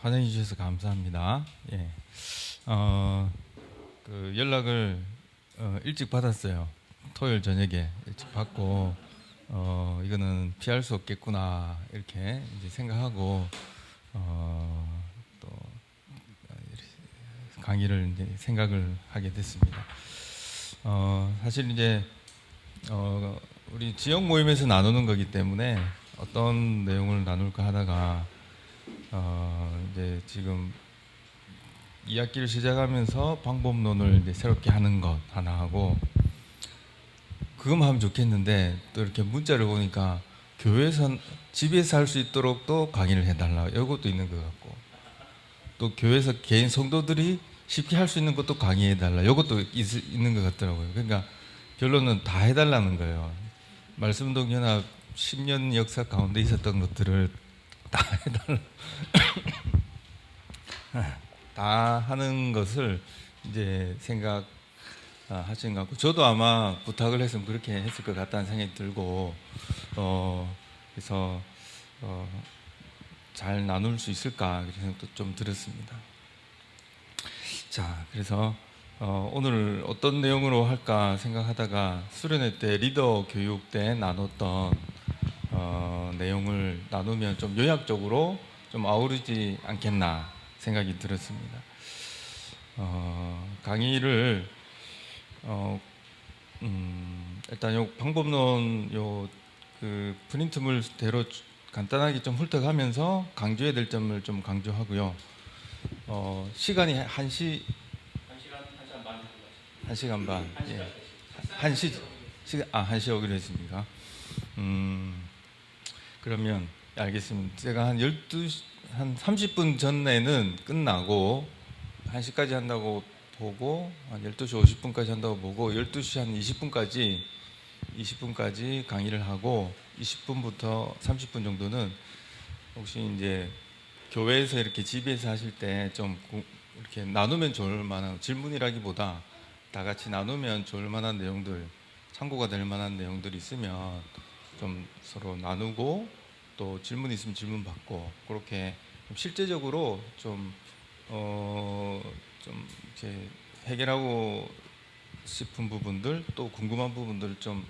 환영해 주셔서 감사합니다. 예. 연락을 일찍 받았어요. 토요일 저녁에 일찍 받고 이거는 피할 수 없겠구나 이렇게 이제 생각하고 또 강의를 이제 생각을 하게 됐습니다. 사실 이제 우리 지역 모임에서 나누는 거기 때문에 어떤 내용을 나눌까 하다가 이제 지금 2학기를 시작하면서 방법론을 이제 새롭게 하는 것 하나 하고 그것만 하면 좋겠는데 또 이렇게 문자를 보니까 교회에서 집에서 할 수 있도록 또 강의를 해달라 이것도 있는 것 같고 또 교회에서 개인 성도들이 쉽게 할 수 있는 것도 강의해달라 이것도 있는 것 같더라고요. 그러니까 결론은 다 해달라는 거예요. 말씀동연합 10년 역사 가운데 있었던 것들을 다 해달라 다 하는 것을 이제 생각하신 것 같고 저도 아마 부탁을 했으면 그렇게 했을 것 같다는 생각이 들고 그래서 잘 나눌 수 있을까 그런 생각도 좀 들었습니다. 자, 그래서 오늘 어떤 내용으로 할까 생각하다가 수련회 때 리더 교육 때 나눴던 내용을 나누면 좀 요약적으로 좀 아우르지 않겠나 생각이 들었습니다. 강의를 일단 요 방법론 그 프린트물대로 간단하게 좀 훑어가면서 강조해야 될 점을 좀 강조하고요. 시간이 1시간 반. 예. 1시 오기로 했습니까? 그러면 알겠습니다. 제가 한 12시 한 30분 전에는 끝나고 1시까지 한다고 보고 한 12시 50분까지 한다고 보고 12시 한 20분까지 강의를 하고 20분부터 30분 정도는 혹시 이제 교회에서 이렇게 집에서 하실 때 좀 이렇게 나누면 좋을 만한 질문이라기보다 다 같이 나누면 좋을 만한 내용들 참고가 될 만한 내용들이 있으면 좀 서로 나누고 또 질문 있으면 질문 받고 그렇게 실제적으로 좀 이렇게 해결하고 싶은 부분들 또 궁금한 부분들 좀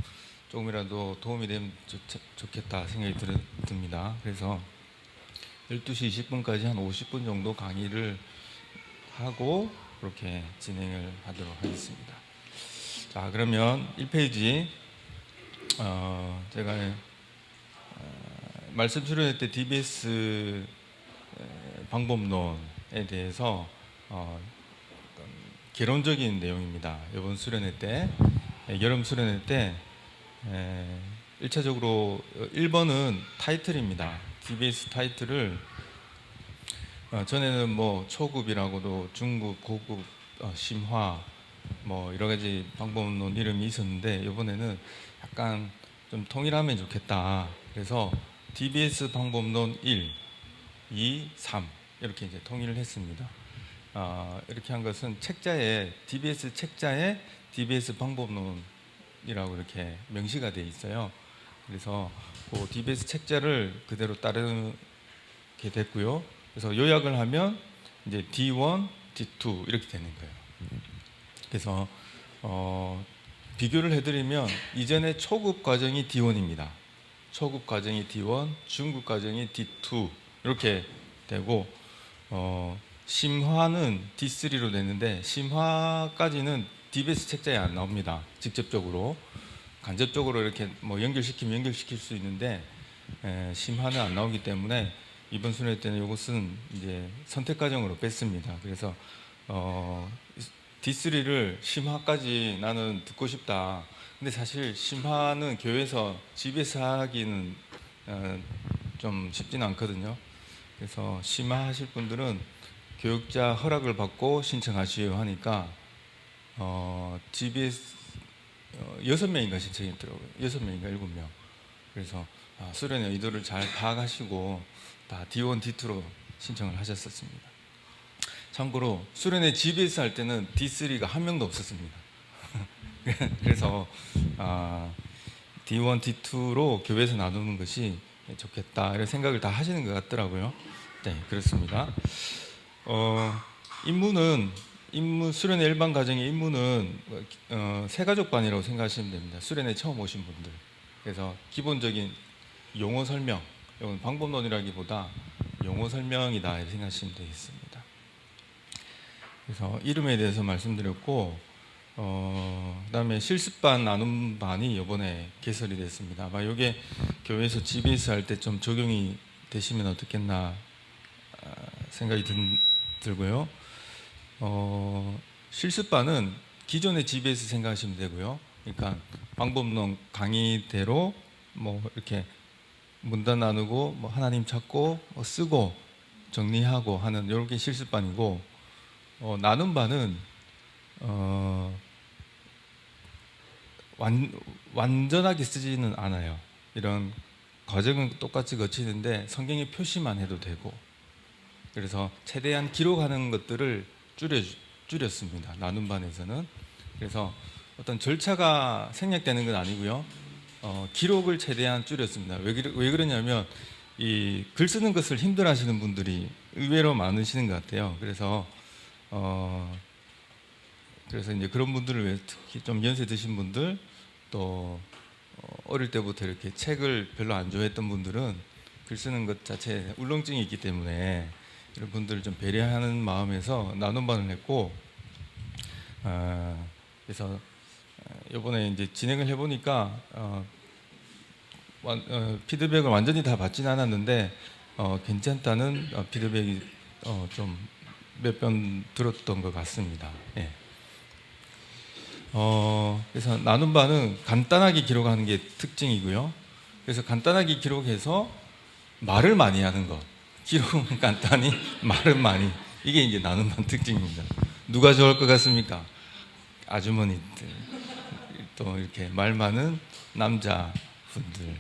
조금이라도 도움이 되면 좋겠다 생각이 듭니다. 그래서 12시 20분까지 한 50분 정도 강의를 하고 그렇게 진행을 하도록 하겠습니다. 자, 그러면 1페이지 제가 말씀 수련회 때 DBS 방법론에 대해서 개론적인 내용입니다. 이번 수련회 때 여름 수련회 때 1차적으로 1번은 타이틀입니다. DBS 타이틀을 전에는 뭐 초급이라고도 중급, 고급, 심화 뭐 여러 가지 방법론 이름이 있었는데 이번에는 약간 좀 통일하면 좋겠다. 그래서 DBS 방법론 1, 2, 3 이렇게 이제 통일을 했습니다. 이렇게 한 것은 책자에 DBS 책자에 DBS 방법론이라고 이렇게 명시가 되어 있어요. 그래서 그 DBS 책자를 그대로 따르게 됐고요. 그래서 요약을 하면 이제 D1, D2 이렇게 되는 거예요. 그래서 비교를 해드리면 이전에 초급 과정이 D1입니다. 초급 과정이 D1, 중급 과정이 D2 이렇게 되고 심화는 D3로 됐는데 심화까지는 DBS 책자에 안 나옵니다. 직접적으로 간접적으로 이렇게 뭐 연결시키면 연결시킬 수 있는데 심화는 안 나오기 때문에 이번 수련회 때는 이것은 이제 선택 과정으로 뺐습니다. 그래서 D3를 심화까지 나는 듣고 싶다. 근데 사실 심화는 교회에서 집에서 하기는 좀 쉽지는 않거든요. 그래서 심화하실 분들은 교육자 허락을 받고 신청하시오 하니까 집에서 6명인가 신청했더라고요. 6명인가 7명. 그래서 수련회 의도를 잘 파악하시고 다 D1, D2로 신청을 하셨었습니다. 참고로 수련회 집에서 할 때는 D3가 한 명도 없었습니다. 그래서 D1, D2로 교회에서 나누는 것이 좋겠다 이런 생각을 다 하시는 것 같더라고요. 네, 그렇습니다. 수련회 일반 가정의 임무는 새가족반이라고 생각하시면 됩니다. 수련회 처음 오신 분들. 그래서 기본적인 용어 설명, 이건 방법론이라기보다 용어 설명이다 이렇게 생각하시면 되겠습니다. 그래서 이름에 대해서 말씀드렸고, 그다음에 실습반 나눔반이 이번에 개설이 됐습니다. 아마 이게 교회에서 GBS 할 때 좀 적용이 되시면 어떻겠나 생각이 들고요. 실습반은 기존의 GBS 생각하시면 되고요. 그러니까 방법론 강의대로 뭐 이렇게 문단 나누고 뭐 하나님 찾고 뭐 쓰고 정리하고 하는 이런 게 실습반이고, 나눔반은 완전하게 쓰지는 않아요. 이런 과정은 똑같이 거치는데 성경의 표시만 해도 되고, 그래서 최대한 기록하는 것들을 줄였습니다. 나눔반에서는. 그래서 어떤 절차가 생략되는 건 아니고요. 기록을 최대한 줄였습니다. 왜 그러냐면 이 글 쓰는 것을 힘들어하시는 분들이 의외로 많으시는 것 같아요. 그래서 이제 그런 분들을 위해, 특히 좀 연세 드신 분들, 또 어릴 때부터 이렇게 책을 별로 안 좋아했던 분들은 글 쓰는 것 자체에 울렁증이 있기 때문에 이런 분들을 좀 배려하는 마음에서 나눔반을 했고, 그래서 이번에 이제 진행을 해보니까 피드백을 완전히 다 받지는 않았는데 괜찮다는 피드백이 좀 몇 번 들었던 것 같습니다. 예. 그래서 나눔반은 간단하게 기록하는 게 특징이고요. 그래서 간단하게 기록해서 말을 많이 하는 것. 기록은 간단히, 말은 많이. 이게 이제 나눔반 특징입니다. 누가 좋아할 것 같습니까? 아주머니들, 또 이렇게 말 많은 남자분들,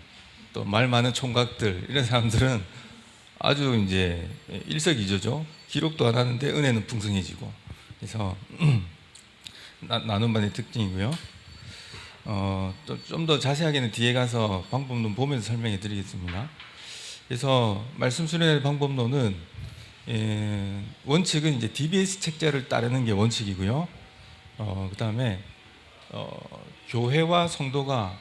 또 말 많은 총각들, 이런 사람들은 아주 이제 일석이조죠. 기록도 안 하는데 은혜는 풍성해지고. 그래서 나눔반의 특징이고요. 좀 더 자세하게는 뒤에 가서 방법론 보면서 설명해 드리겠습니다. 그래서 말씀 수련의 방법론은 원칙은 이제 DBS 책자를 따르는 게 원칙이고요. 그 다음에 교회와 성도가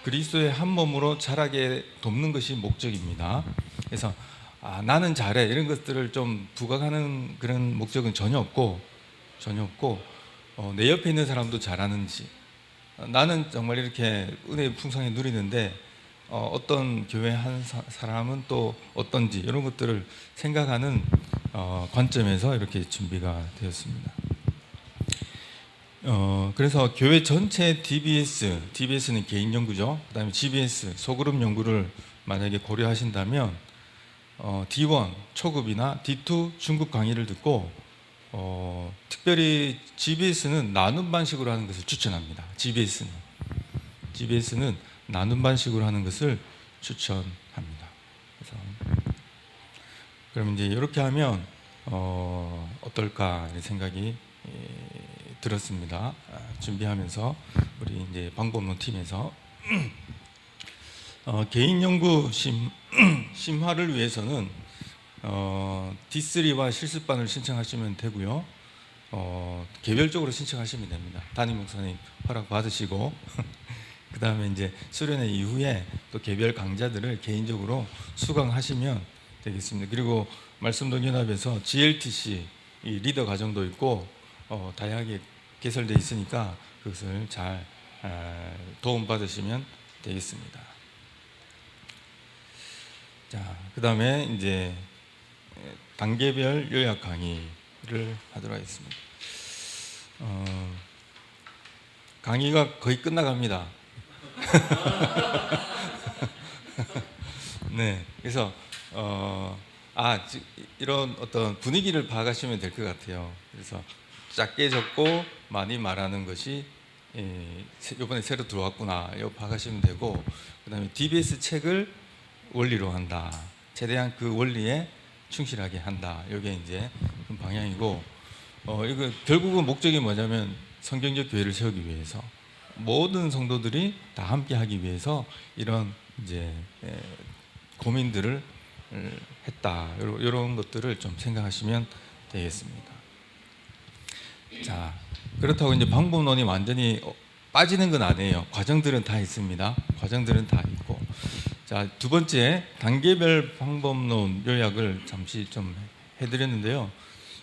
그리스도의 한 몸으로 자라게 돕는 것이 목적입니다. 그래서 나는 잘해 이런 것들을 좀 부각하는 그런 목적은 전혀 없고 내 옆에 있는 사람도 잘하는지, 나는 정말 이렇게 은혜의 풍성히 누리는데 어떤 교회 한 사람은 또 어떤지, 이런 것들을 생각하는 관점에서 이렇게 준비가 되었습니다. 그래서 교회 전체 DBS는 개인 연구죠. 그 다음에 GBS, 소그룹 연구를 만약에 고려하신다면 D1 초급이나 D2 중급 강의를 듣고 특별히 GBS는 나눔 반식으로 하는 것을 추천합니다. GBS는 나눔 반식으로 하는 것을 추천합니다. 그래서 그럼 이제 이렇게 하면 어떨까 이런 생각이 들었습니다. 준비하면서 우리 이제 방법론 팀에서 개인 연구 심화를 위해서는 D3와 실습반을 신청하시면 되고요. 개별적으로 신청하시면 됩니다. 담임 목사님 허락 받으시고 그 다음에 이제 수련회 이후에 또 개별 강좌들을 개인적으로 수강하시면 되겠습니다. 그리고 말씀동연합에서 GLTC 이 리더 과정도 있고 다양하게 개설되어 있으니까 그것을 잘 도움 받으시면 되겠습니다. 자, 그 다음에 이제 단계별 요약 강의를 하도록 하겠습니다. 강의가 거의 끝나갑니다. 네, 그래서 이런 어떤 분위기를 파악하시면 될 것 같아요. 그래서 작게 적고 많이 말하는 것이 이번에 새로 들어왔구나, 이거 파악하시면 되고, 그 다음에 DBS 책을 원리로 한다. 최대한 그 원리에 충실하게 한다. 이게 이제 방향이고, 이거 결국은 목적이 뭐냐면 성경적 교회를 세우기 위해서, 모든 성도들이 다 함께 하기 위해서 이런 이제 고민들을 했다. 이런 것들을 좀 생각하시면 되겠습니다. 자, 그렇다고 이제 방법론이 완전히 빠지는 건 아니에요. 과정들은 다 있습니다. 과정들은 다 있고. 자, 두 번째 단계별 방법론 요약을 잠시 좀 해드렸는데요.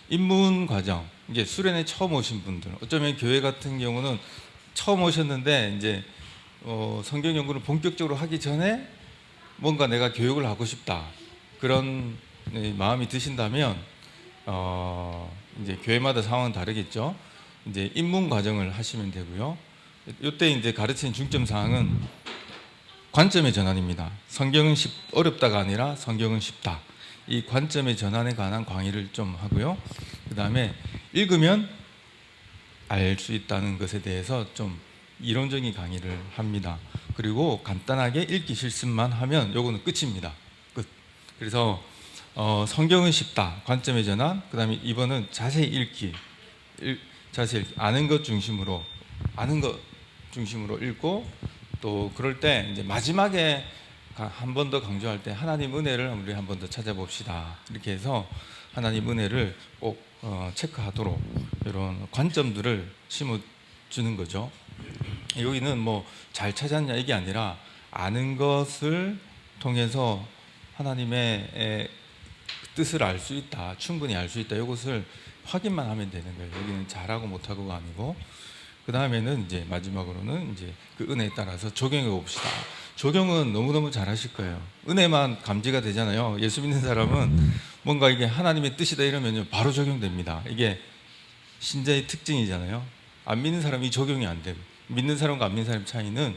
입문 과정, 이제 수련회 처음 오신 분들, 어쩌면 교회 같은 경우는 처음 오셨는데 이제 성경 연구를 본격적으로 하기 전에 뭔가 내가 교육을 하고 싶다 그런 마음이 드신다면 이제 교회마다 상황은 다르겠죠. 이제 입문 과정을 하시면 되고요. 이때 이제 가르치는 중점 사항은 관점의 전환입니다. 성경은 어렵다가 아니라 성경은 쉽다. 이 관점의 전환에 관한 강의를 좀 하고요. 그 다음에 읽으면 알 수 있다는 것에 대해서 좀 이론적인 강의를 합니다. 그리고 간단하게 읽기 실습만 하면 요거는 끝입니다. 끝. 그래서 성경은 쉽다. 관점의 전환. 그 다음에 이번은 자세히 읽기. 자세히 읽기. 아는 것 중심으로 읽고 또 그럴 때 이제 마지막에 한 번 더 강조할 때 하나님 은혜를 우리 한 번 더 찾아봅시다. 이렇게 해서 하나님 은혜를 꼭 체크하도록 이런 관점들을 심어주는 거죠. 여기는 뭐 잘 찾았냐 이게 아니라 아는 것을 통해서 하나님의 뜻을 알 수 있다. 충분히 알 수 있다. 이것을 확인만 하면 되는 거예요. 여기는 잘하고 못하고가 아니고. 그 다음에는 이제 마지막으로는 이제 그 은혜에 따라서 적용해 봅시다. 적용은 너무너무 잘하실 거예요. 은혜만 감지가 되잖아요. 예수 믿는 사람은 뭔가 이게 하나님의 뜻이다 이러면 바로 적용됩니다. 이게 신자의 특징이잖아요. 안 믿는 사람이 적용이 안 되고, 믿는 사람과 안 믿는 사람 차이는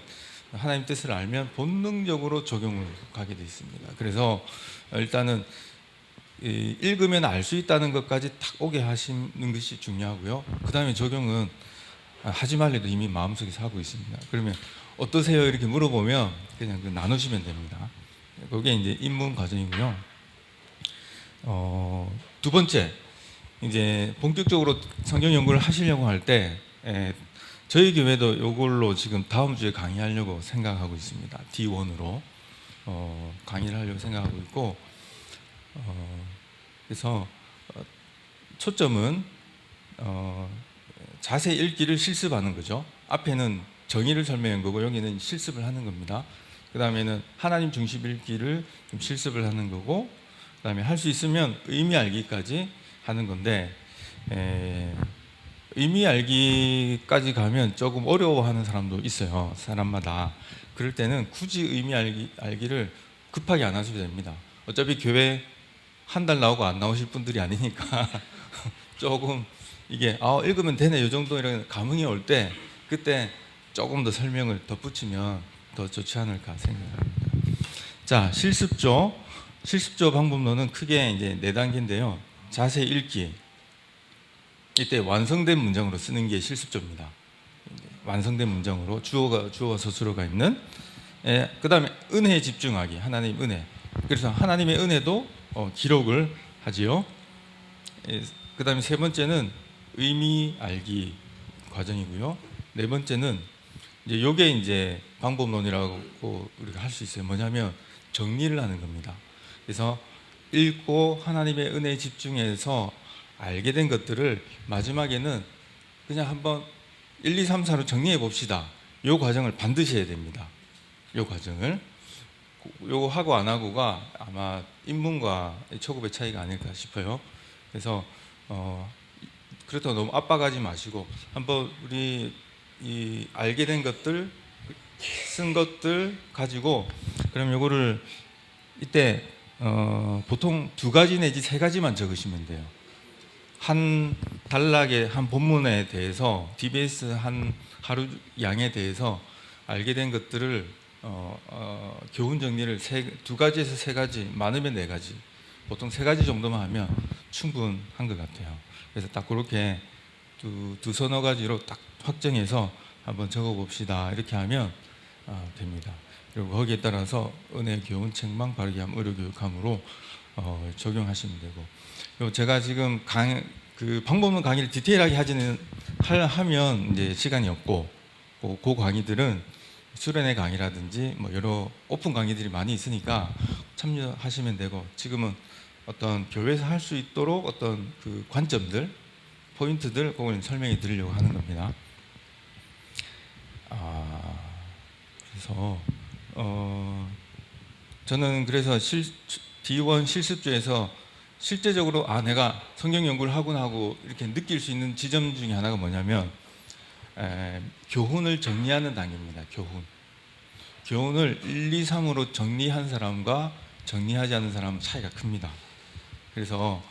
하나님 뜻을 알면 본능적으로 적용을 가게 돼 있습니다. 그래서 일단은 읽으면 알 수 있다는 것까지 딱 오게 하시는 것이 중요하고요. 그 다음에 적용은 하지 말래도 이미 마음속에서 하고 있습니다. 그러면 어떠세요? 이렇게 물어보면 그냥 나누시면 됩니다. 그게 이제 입문 과정이고요. 두 번째, 이제 본격적으로 성경 연구를 하시려고 할 때 저희 교회도 이걸로 지금 다음 주에 강의하려고 생각하고 있습니다. D1으로 강의를 하려고 생각하고 있고, 그래서 초점은 자세히 읽기를 실습하는 거죠. 앞에는 정의를 설명한 거고 여기는 실습을 하는 겁니다. 그 다음에는 하나님 중심 읽기를 좀 실습을 하는 거고, 그 다음에 할 수 있으면 의미 알기까지 하는 건데, 의미 알기까지 가면 조금 어려워하는 사람도 있어요. 사람마다. 그럴 때는 굳이 의미 알기를 급하게 안 하셔도 됩니다. 어차피 교회 한 달 나오고 안 나오실 분들이 아니니까 조금 이게 읽으면 되네 이 정도 이런 감흥이 올 때 그때 조금 더 설명을 덧붙이면 더 좋지 않을까 생각합니다. 자, 실습조 방법론은 크게 이제 4단계인데요. 자세히 읽기. 이때 완성된 문장으로 쓰는 게 실습조입니다. 완성된 문장으로 주어와 서술어가 있는. 그 다음에 은혜에 집중하기. 하나님 은혜. 그래서 하나님의 은혜도 기록을 하지요. 그 다음에 세 번째는 의미 알기 과정이고요. 네 번째는 이제 요게 이제 방법론이라고 우리가 할 수 있어요. 뭐냐면 정리를 하는 겁니다. 그래서 읽고 하나님의 은혜에 집중해서 알게 된 것들을 마지막에는 그냥 한번 1, 2, 3, 4로 정리해 봅시다. 요 과정을 반드시 해야 됩니다. 요 과정을. 요거 하고 안 하고가 아마 입문과 초급의 차이가 아닐까 싶어요. 그래서 그렇다고 너무 압박하지 마시고 한번 우리 이 알게 된 것들, 쓴 것들 가지고 그럼 요거를 이때 보통 2가지 내지 3가지만 적으시면 돼요. 한 단락의 한 본문에 대해서 DBS 한 하루 양에 대해서 알게 된 것들을 교훈 정리를 2가지에서 3가지, 많으면 4가지, 보통 3가지 정도만 하면 충분한 것 같아요. 그래서 딱 그렇게 두서너 가지로 딱 확정해서 한번 적어봅시다. 이렇게 하면 됩니다. 그리고 거기에 따라서 은혜 교훈 책망 바르게 함 의료교육함으로 적용하시면 되고, 그리고 제가 지금 그 방법론 강의를 디테일하게 하면 이제 시간이 없고, 그 강의들은 수련회 강의라든지 뭐 여러 오픈 강의들이 많이 있으니까 참여하시면 되고, 지금은 어떤 교회에서 할 수 있도록 어떤 그 관점들, 포인트들 그걸 설명해 드리려고 하는 겁니다. 그래서 저는 그래서 D1 실습주에서 실제적으로 내가 성경 연구를 하곤 하고 이렇게 느낄 수 있는 지점 중에 하나가 뭐냐면 교훈을 정리하는 단계입니다. 교훈을 1, 2, 3으로 정리한 사람과 정리하지 않은 사람은 차이가 큽니다. 그래서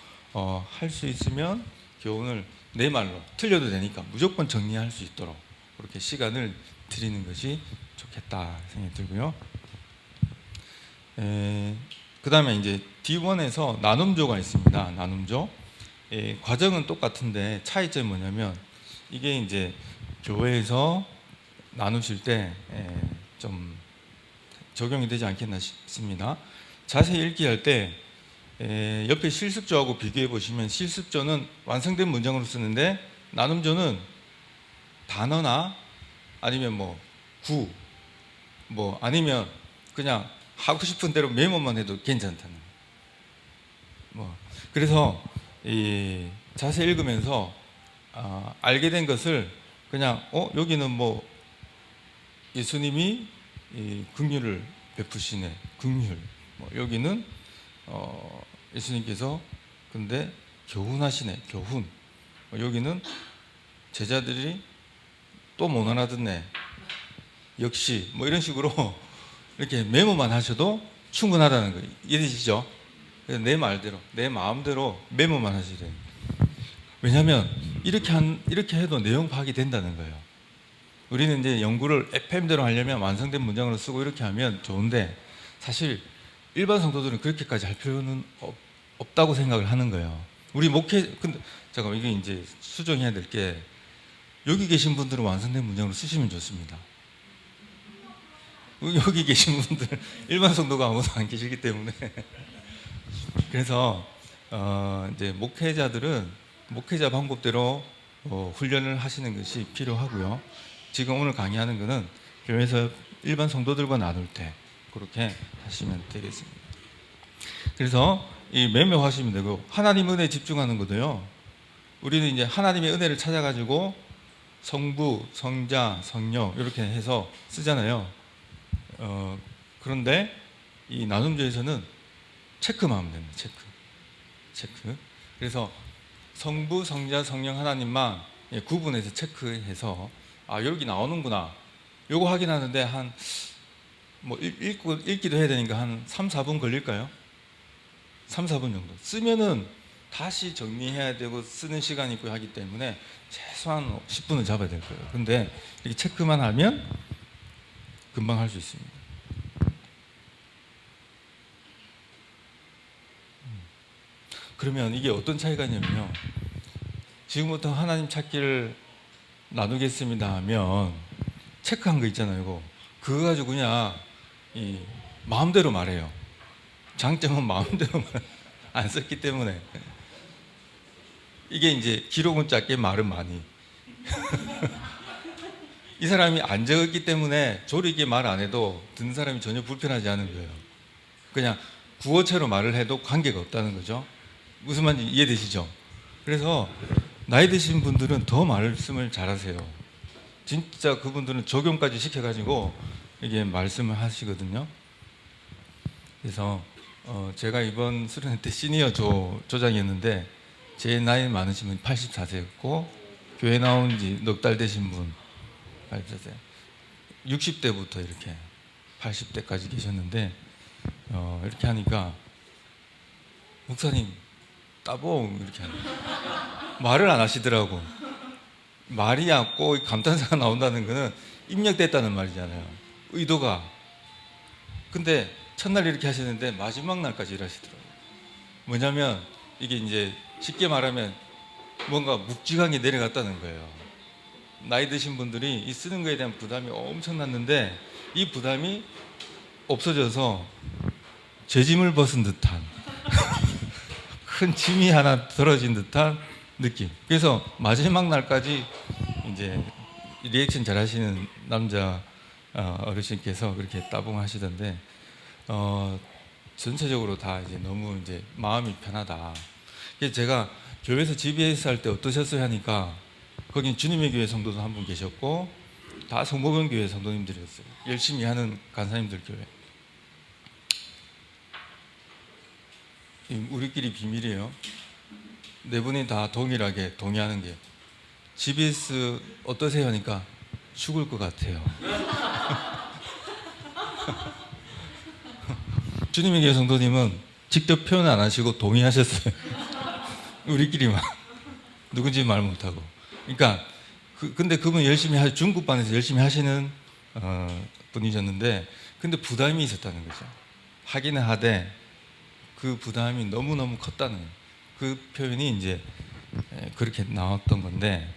할 수 있으면 교훈을 내 말로 틀려도 되니까 무조건 정리할 수 있도록 그렇게 시간을 드리는 것이 좋겠다 생각이 들고요. 그 다음에 이제 D1에서 나눔조가 있습니다. 나눔조. 과정은 똑같은데 차이점이 뭐냐면 이게 이제 교회에서 나누실 때 좀 적용이 되지 않겠나 싶습니다. 자세히 읽기 할 때 옆에 실습조하고 비교해 보시면 실습조는 완성된 문장으로 쓰는데 나눔조는 단어나 아니면 아니면 그냥 하고 싶은 대로 메모만 해도 괜찮다는 그래서 자세히 읽으면서 알게 된 것을 그냥 여기는 예수님이 긍휼을 베푸시네, 긍휼. 여기는 예수님께서 근데 교훈하시네, 교훈. 여기는 제자들이 또 못 알아듣네, 역시. 이런 식으로 이렇게 메모만 하셔도 충분하다는 거예요. 이해되시죠? 내 말대로, 내 마음대로 메모만 하시래요. 왜냐하면 이렇게 해도 내용 파악이 된다는 거예요. 우리는 이제 연구를 FM대로 하려면 완성된 문장으로 쓰고 이렇게 하면 좋은데 사실 일반 성도들은 그렇게까지 할 필요는 없다고 생각을 하는 거예요. 우리 근데 잠깐만, 이게 이제 수정해야 될 게 여기 계신 분들은 완성된 문장으로 쓰시면 좋습니다. 여기 계신 분들 일반 성도가 아무도 안 계시기 때문에 그래서 이제 목회자들은 목회자 방법대로 훈련을 하시는 것이 필요하고요. 지금 오늘 강의하는 것은 교회에서 일반 성도들과 나눌 때 그렇게 하시면 되겠습니다. 그래서 이 메모하시면 되고, 하나님 은혜에 집중하는 거도요. 우리는 이제 하나님의 은혜를 찾아가지고 성부, 성자, 성령 이렇게 해서 쓰잖아요. 그런데 이 나눔조에서는 체크만 하면 됩니다. 체크. 그래서 성부, 성자, 성령 하나님만 구분해서 체크해서 여기 나오는구나. 요거 확인하는데 읽기도 해야 되니까 한 3, 4분 걸릴까요? 3, 4분 정도. 쓰면은 다시 정리해야 되고 쓰는 시간이 있고 하기 때문에 최소한 10분은 잡아야 될 거예요. 근데 이렇게 체크만 하면 금방 할 수 있습니다. 그러면 이게 어떤 차이가 있냐면요. 지금부터 하나님 찾기를 나누겠습니다 하면 체크한 거 있잖아요. 이거. 그거 가지고 그냥 마음대로 말해요. 장점은 마음대로 안 썼기 때문에. 이게 이제 기록은 짧게 말은 많이. 이 사람이 안 적었기 때문에 조리게 말 안 해도 듣는 사람이 전혀 불편하지 않은 거예요. 그냥 구어체로 말을 해도 관계가 없다는 거죠. 무슨 말인지 이해되시죠? 그래서 나이 드신 분들은 더 말씀을 잘하세요. 진짜 그분들은 적용까지 시켜가지고 이게 말씀을 하시거든요. 그래서 제가 이번 수련회 때 시니어 조장이었는데 제 나이 많으신 분 84세였고 교회 나온 지 넉 달 되신 분 84세, 60대부터 이렇게 80대까지 계셨는데 이렇게 하니까 목사님 따봉 이렇게 하는 말을 안 하시더라고. 말이 얕고 감탄사가 나온다는 거는 입력됐다는 말이잖아요. 의도가. 근데 첫날 이렇게 하시는데 마지막 날까지 일하시더라고요. 뭐냐면 이게 이제 쉽게 말하면 뭔가 묵직하게 내려갔다는 거예요. 나이 드신 분들이 이 쓰는 거에 대한 부담이 엄청났는데 이 부담이 없어져서 죄짐을 벗은 듯한 큰 짐이 하나 덜어진 듯한 느낌. 그래서 마지막 날까지 이제 리액션 잘 하시는 남자 어르신께서 그렇게 따봉하시던데 전체적으로 다 이제 너무 이제 마음이 편하다. 그래서 제가 교회에서 GBS 할 때 어떠셨어요 하니까 거긴 주님의 교회 성도도 한 분 계셨고 다 성모병 교회 성도님들이었어요. 열심히 하는 간사님들 교회. 우리끼리 비밀이에요. 네 분이 다 동일하게 동의하는 게 GBS 어떠세요 하니까 죽을 것 같아요. 주님의 교회 성도님은 직접 표현 안 하시고 동의하셨어요. 우리끼리만 누군지 말 못하고. 그러니까 근데 그분 열심히 중국반에서 열심히 하시는 분이셨는데 근데 부담이 있었다는 거죠. 하기는 하되 그 부담이 너무너무 컸다는 그 표현이 이제 그렇게 나왔던 건데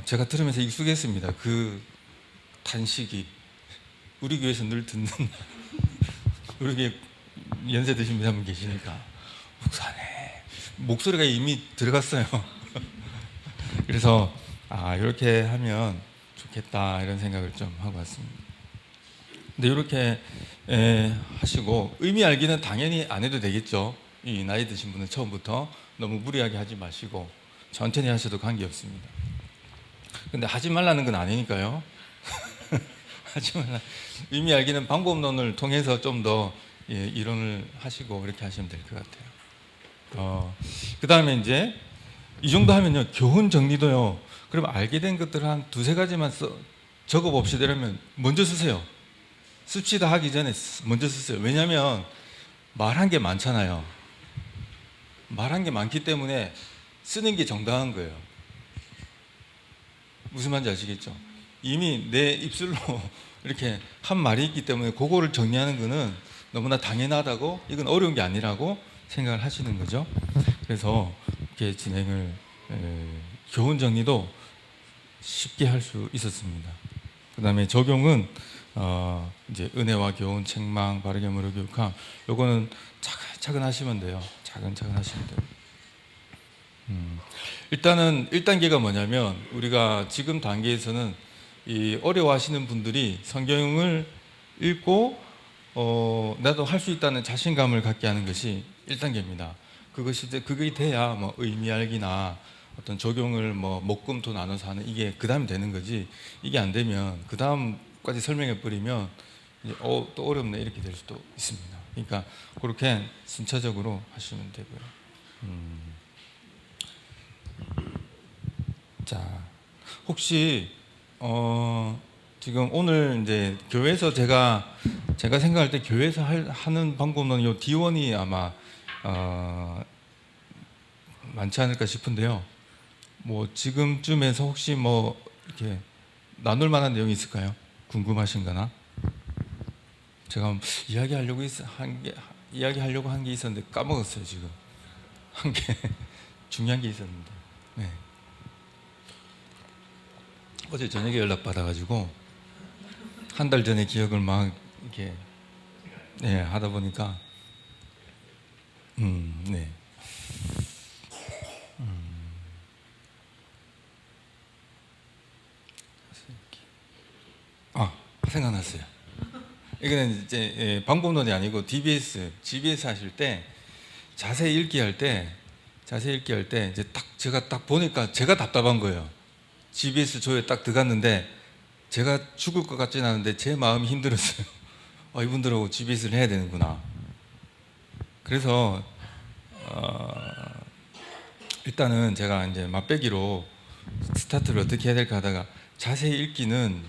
제가 들으면서 익숙했습니다. 그 탄식이 우리 교회에서 늘 듣는 우리 교회 연세 드신 분 한 분 계시니까 목사네 목소리가 이미 들어갔어요. 그래서 이렇게 하면 좋겠다 이런 생각을 좀 하고 왔습니다. 근데 이렇게 하시고 의미 알기는 당연히 안 해도 되겠죠. 이 나이 드신 분은 처음부터 너무 무리하게 하지 마시고 천천히 하셔도 관계없습니다. 근데 하지 말라는 건 아니니까요. 하지 말라. 의미 알기는 방법론을 통해서 좀 더 이론을 하시고 그렇게 하시면 될 것 같아요. 그 다음에 이제 이 정도 하면요 교훈 정리도요. 그럼 알게 된 것들 한 두세 가지만 적어 봅시다라면 먼저 쓰세요. 씁시다 하기 전에 먼저 쓰세요. 왜냐하면 말한 게 많잖아요. 말한 게 많기 때문에 쓰는 게 정당한 거예요. 무슨 말인지 아시겠죠? 이미 내 입술로 이렇게 한 말이 있기 때문에 그거를 정리하는 거는 너무나 당연하다고 이건 어려운 게 아니라고 생각을 하시는 거죠. 그래서 이렇게 진행을 교훈 정리도 쉽게 할 수 있었습니다. 그 다음에 적용은 이제 은혜와 교훈, 책망, 바르게 물어 교육함 요거는 차근차근 하시면 돼요. 차근차근 하시면 돼요. 일단은 1단계가 뭐냐면 우리가 지금 단계에서는 이 어려워하시는 분들이 성경을 읽고 나도 할 수 있다는 자신감을 갖게 하는 것이 1단계입니다. 그게 돼야 뭐 의미 알기나 어떤 적용을 뭐 목금토 나눠서 하는 이게 그 다음에 되는 거지. 이게 안 되면 그 다음까지 설명해 버리면 이제 또 어렵네 이렇게 될 수도 있습니다. 그러니까 그렇게 순차적으로 하시면 되고요. 자, 혹시 지금 오늘 이제 교회에서 제가 생각할 때 교회에서 하는 방법은 요 D1이 아마 많지 않을까 싶은데요. 뭐 지금쯤에서 혹시 뭐 이렇게 나눌 만한 내용이 있을까요? 궁금하신거나? 제가 이야기하려고 한 게 있었는데 까먹었어요 지금. 한 게 중요한 게 있었는데. 네. 어제 저녁에 연락 받아가지고 한 달 전에 기억을 막 이렇게 하다 보니까 네. 생각났어요. 이거는 이제 방법론이 아니고 GBS 하실 때 자세히 읽기 할 때 이제 제가 딱 보니까 제가 답답한 거예요. GBS 조에 딱 들어갔는데 제가 죽을 것 같지는 않은데 제 마음이 힘들었어요. 이분들하고 GBS를 해야 되는구나. 그래서 일단은 제가 이제 맛배기로 스타트를 어떻게 해야 될까 하다가 자세히 읽기는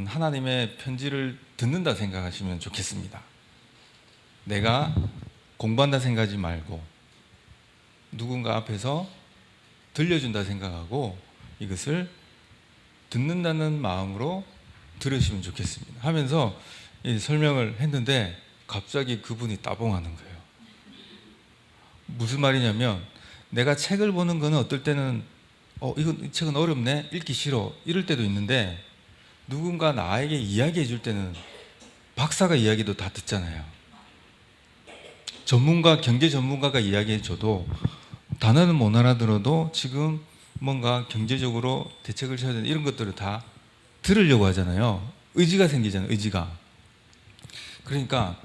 하나님의 편지를 듣는다 생각하시면 좋겠습니다. 내가 공부한다 생각하지 말고 누군가 앞에서 들려준다 생각하고 이것을 듣는다는 마음으로 들으시면 좋겠습니다. 하면서 이 설명을 했는데 갑자기 그분이 따봉하는 거예요. 무슨 말이냐면 내가 책을 보는 거는 어떨 때는 이 책은 어렵네, 읽기 싫어 이럴 때도 있는데 누군가 나에게 이야기해 줄 때는 박사가 이야기도 다 듣잖아요. 경제 전문가가 이야기해 줘도 단어는 못 알아들어도 지금 뭔가 경제적으로 대책을 쳐야 되는 이런 것들을 다 들으려고 하잖아요. 의지가 생기잖아요. 의지가. 그러니까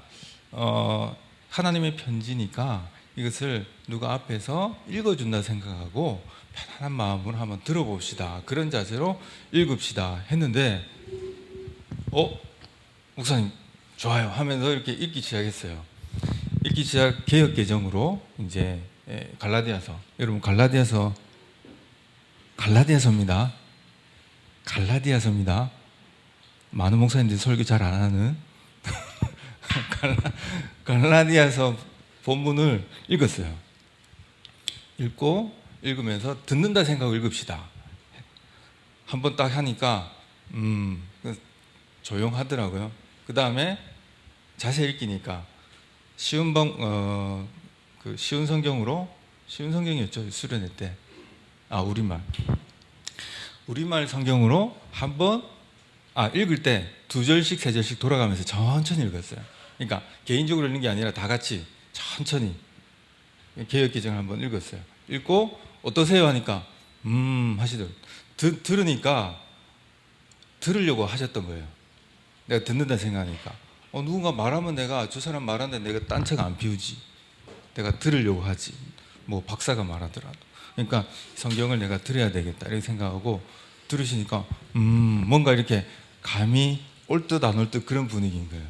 하나님의 편지니까 이것을 누가 앞에서 읽어준다 생각하고 편안한 마음으로 한번 들어봅시다. 그런 자세로 읽읍시다 했는데 목사님 좋아요 하면서 이렇게 읽기 시작했어요. 읽기 시작 개역 개정으로 이제 갈라디아서, 여러분 갈라디아서입니다. 갈라디아서입니다. 많은 목사님들이 설교 잘 안 하는 갈라디아서 본문을 읽었어요. 읽으면서 듣는다 생각하고 읽읍시다. 한번 딱 하니까 조용하더라고요. 그 다음에 자세히 읽기니까 쉬운 성경으로, 쉬운 성경이었죠, 수련회 때. 우리말 성경으로 한번 읽을 때 2절씩 3절씩 돌아가면서 천천히 읽었어요. 그러니까 개인적으로 읽는 게 아니라 다 같이 천천히 개역개정을 한번 읽었어요. 읽고 어떠세요 하니까 하시더라고요. 들으니까 들으려고 하셨던 거예요. 내가 듣는다 생각하니까 누군가 말하면 내가 저 사람 말하는데 내가 딴 책 안 피우지, 내가 들으려고 하지, 뭐 박사가 말하더라도. 그러니까 성경을 내가 들어야 되겠다 이렇게 생각하고 들으시니까 뭔가 이렇게 감이 올 듯 안 올 듯 그런 분위기인 거예요.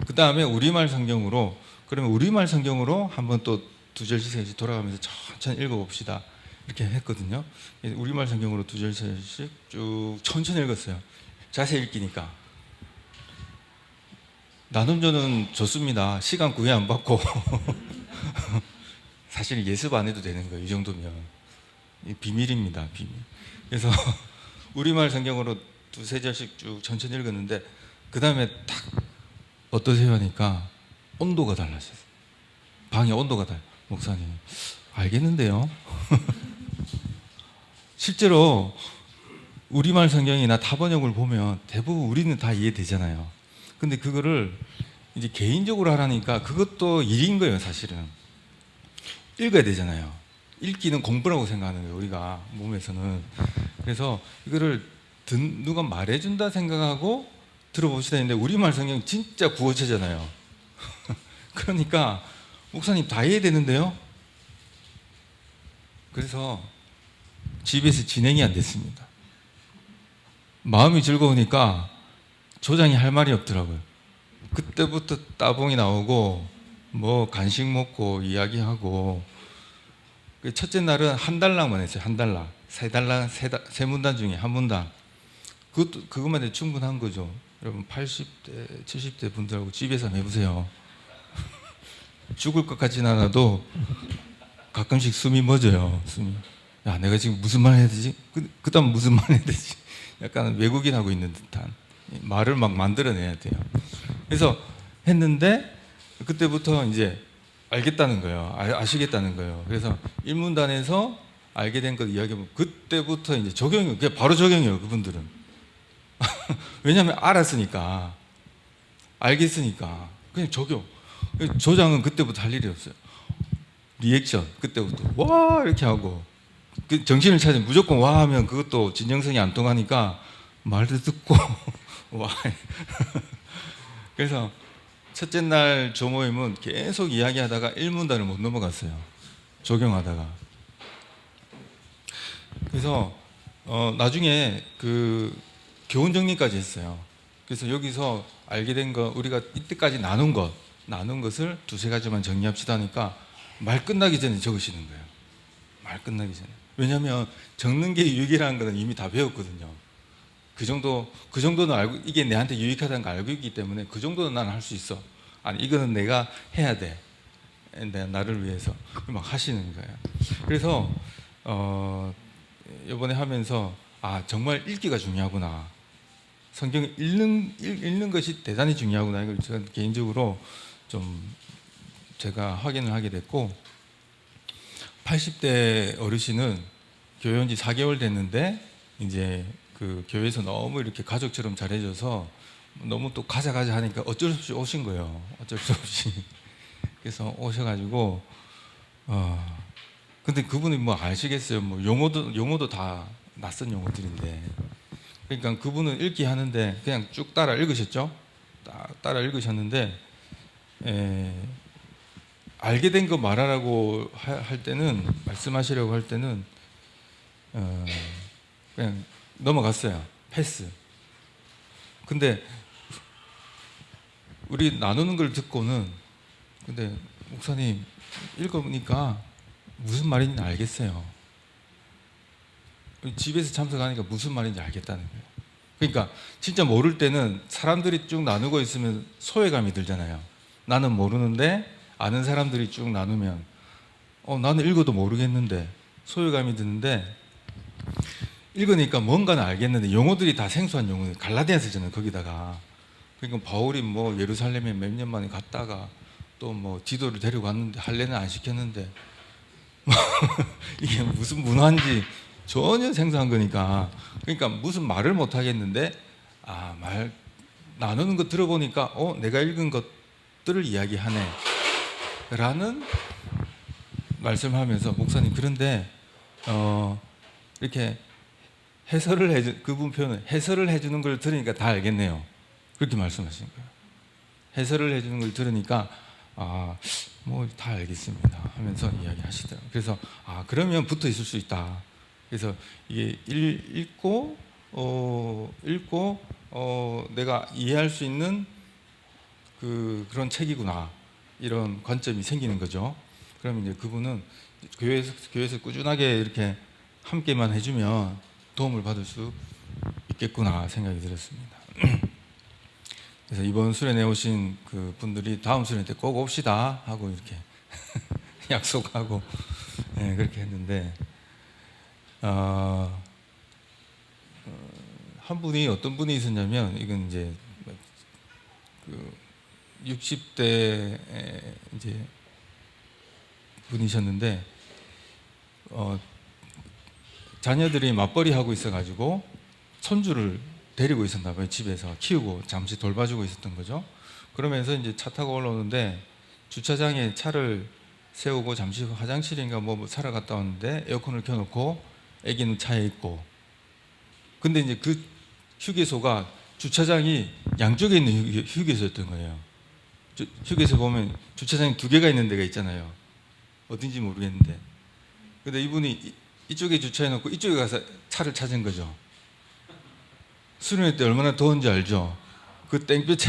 그 다음에 우리말 성경으로, 그러면 우리말 성경으로 한번 또 2절씩 3절씩 돌아가면서 천천히 읽어봅시다 이렇게 했거든요. 우리말 성경으로 2절 3절씩 쭉 천천히 읽었어요. 자세히 읽기니까. 나눔전은 좋습니다. 시간 구애 안 받고 사실 예습 안 해도 되는 거예요. 이 정도면 비밀입니다, 비밀. 그래서 우리말 성경으로 2~3절씩 쭉 천천히 읽었는데 그 다음에 딱 어떠세요 하니까 온도가 달라졌어요. 방의 온도가 달라요. 목사님 알겠는데요. 실제로 우리말 성경이나 타번역을 보면 대부분 우리는 다 이해되잖아요. 근데 그거를 이제 개인적으로 하라니까 그것도 일인 거예요. 사실은 읽어야 되잖아요. 읽기는 공부라고 생각하는 거예요, 우리가 몸에서는. 그래서 이거를 누가 말해준다 생각하고 들어봅시다 했는데 우리말 성경 진짜 구어체잖아요. 그러니까 목사님 다 이해되는데요. 그래서 집에서 진행이 안 됐습니다. 마음이 즐거우니까 조장이 할 말이 없더라고요. 그때부터 따봉이 나오고 뭐 간식 먹고 이야기하고. 첫째 날은 한 달락만 했어요. 한 달락. 세 문단 중에 한 문단. 그것만 해도 충분한 거죠. 여러분 80대 70대 분들하고 집에서 한번 해보세요. 죽을 것 같진 않아도 가끔씩 숨이 멎어요. 야, 내가 지금 무슨 말 해야 되지? 그 다음 무슨 말 해야 되지? 약간 외국인 하고 있는 듯한 말을 막 만들어내야 돼요. 그래서 했는데 그때부터 이제 알겠다는 거예요. 아시겠다는 거예요. 그래서 일문단에서 알게 된 것 이야기하면 그때부터 이제 적용이, 그게 바로 적용이에요. 그분들은. 왜냐하면 알았으니까, 알겠으니까 그냥 적용. 조장은 그때부터 할 일이 없어요. 리액션 그때부터 와 이렇게 하고, 그 정신을 차리면 무조건 와 하면 그것도 진정성이 안 통하니까 말도 듣고 와. 그래서 첫째 날 조모임은 계속 이야기하다가 일문단을 못 넘어갔어요. 적용하다가. 그래서 나중에 그 교훈 정리까지 했어요. 그래서 여기서 알게 된 거, 우리가 이때까지 나눈 것을 2~3가지만 정리합시다 하니까 말 끝나기 전에 적으시는 거예요. 말 끝나기 전에. 왜냐하면 적는 게 유익이라는 거는 이미 다 배웠거든요. 그 정도는 알고, 이게 내한테 유익하다는 걸 알고 있기 때문에 그 정도는 나는 할 수 있어. 아니, 이거는 내가 해야 돼. 나를 위해서. 막 하시는 거예요. 그래서 이번에 하면서 정말 읽기가 중요하구나. 성경을 읽는 것이 대단히 중요하구나. 이걸 저는 개인적으로 좀 제가 확인을 하게 됐고, 80대 어르신은 교회 온 지 4개월 됐는데 이제 그 교회에서 너무 이렇게 가족처럼 잘해줘서 너무 또 가자 하니까 어쩔 수 없이 오신 거예요. 어쩔 수 없이. 그래서 오셔가지고 근데 그분이 뭐 아시겠어요. 뭐 용어도 다 낯선 용어들인데. 그러니까 그분은 읽기 하는데 그냥 쭉 따라 읽으셨죠. 따라 읽으셨는데 에, 알게 된 거 말하라고 할 때는, 말씀하시려고 할 때는 그냥 넘어갔어요. 패스. 근데 우리 나누는 걸 듣고는, 근데 목사님 읽어보니까 무슨 말인지 알겠어요. 집에서 참석하니까 무슨 말인지 알겠다는 거예요. 그러니까 진짜 모를 때는 사람들이 쭉 나누고 있으면 소외감이 들잖아요. 나는 모르는데 아는 사람들이 쭉 나누면 나는 읽어도 모르겠는데 소외감이 드는데, 읽으니까 뭔가는 알겠는데 용어들이 다 생소한 용어. 갈라디아서잖아요. 거기다가 그러니까 바울이 뭐 예루살렘에 몇 년 만에 갔다가 또 뭐 디도를 데려갔는데 할례는 안 시켰는데 이게 무슨 문화인지 전혀 생소한 거니까, 그러니까 무슨 말을 못 하겠는데 말 나누는 거 들어보니까 내가 읽은 것들을 이야기하네 라는 말씀하면서, 목사님 그런데 이렇게 해설을 그분 표현을 해설을 해주는 걸 들으니까 다 알겠네요. 그렇게 말씀하신 거예요. 해설을 해주는 걸 들으니까 뭐 다 알겠습니다 하면서 이야기하시더라고요. 그래서 그러면 붙어 있을 수 있다. 그래서 이게 읽고 내가 이해할 수 있는 그런 책이구나, 이런 관점이 생기는 거죠. 그러면 이제 그분은 교회에서 꾸준하게 이렇게 함께만 해주면 도움을 받을 수 있겠구나 생각이 들었습니다. 그래서 이번 수련회 오신 그 분들이 다음 수련회 때 꼭 옵시다 하고 이렇게 약속하고 그렇게 했는데, 한 분이, 어떤 분이 있었냐면, 이건 이제 그 60대 이제 분이셨는데 자녀들이 맞벌이 하고 있어가지고 손주를 데리고 있었나 봐요. 집에서 키우고 잠시 돌봐주고 있었던 거죠. 그러면서 이제 차 타고 올라오는데 주차장에 차를 세우고 잠시 화장실인가 뭐 사러 갔다 왔는데 에어컨을 켜놓고 아기는 차에 있고, 근데 이제 그 휴게소가 주차장이 양쪽에 있는 휴게소였던 거예요. 휴게소 보면 주차장이 두 개가 있는 데가 있잖아요. 어딘지 모르겠는데, 근데 이분이 이쪽에 주차해놓고 이쪽에 가서 차를 찾은 거죠. 수련회 때 얼마나 더운지 알죠? 그 땡볕에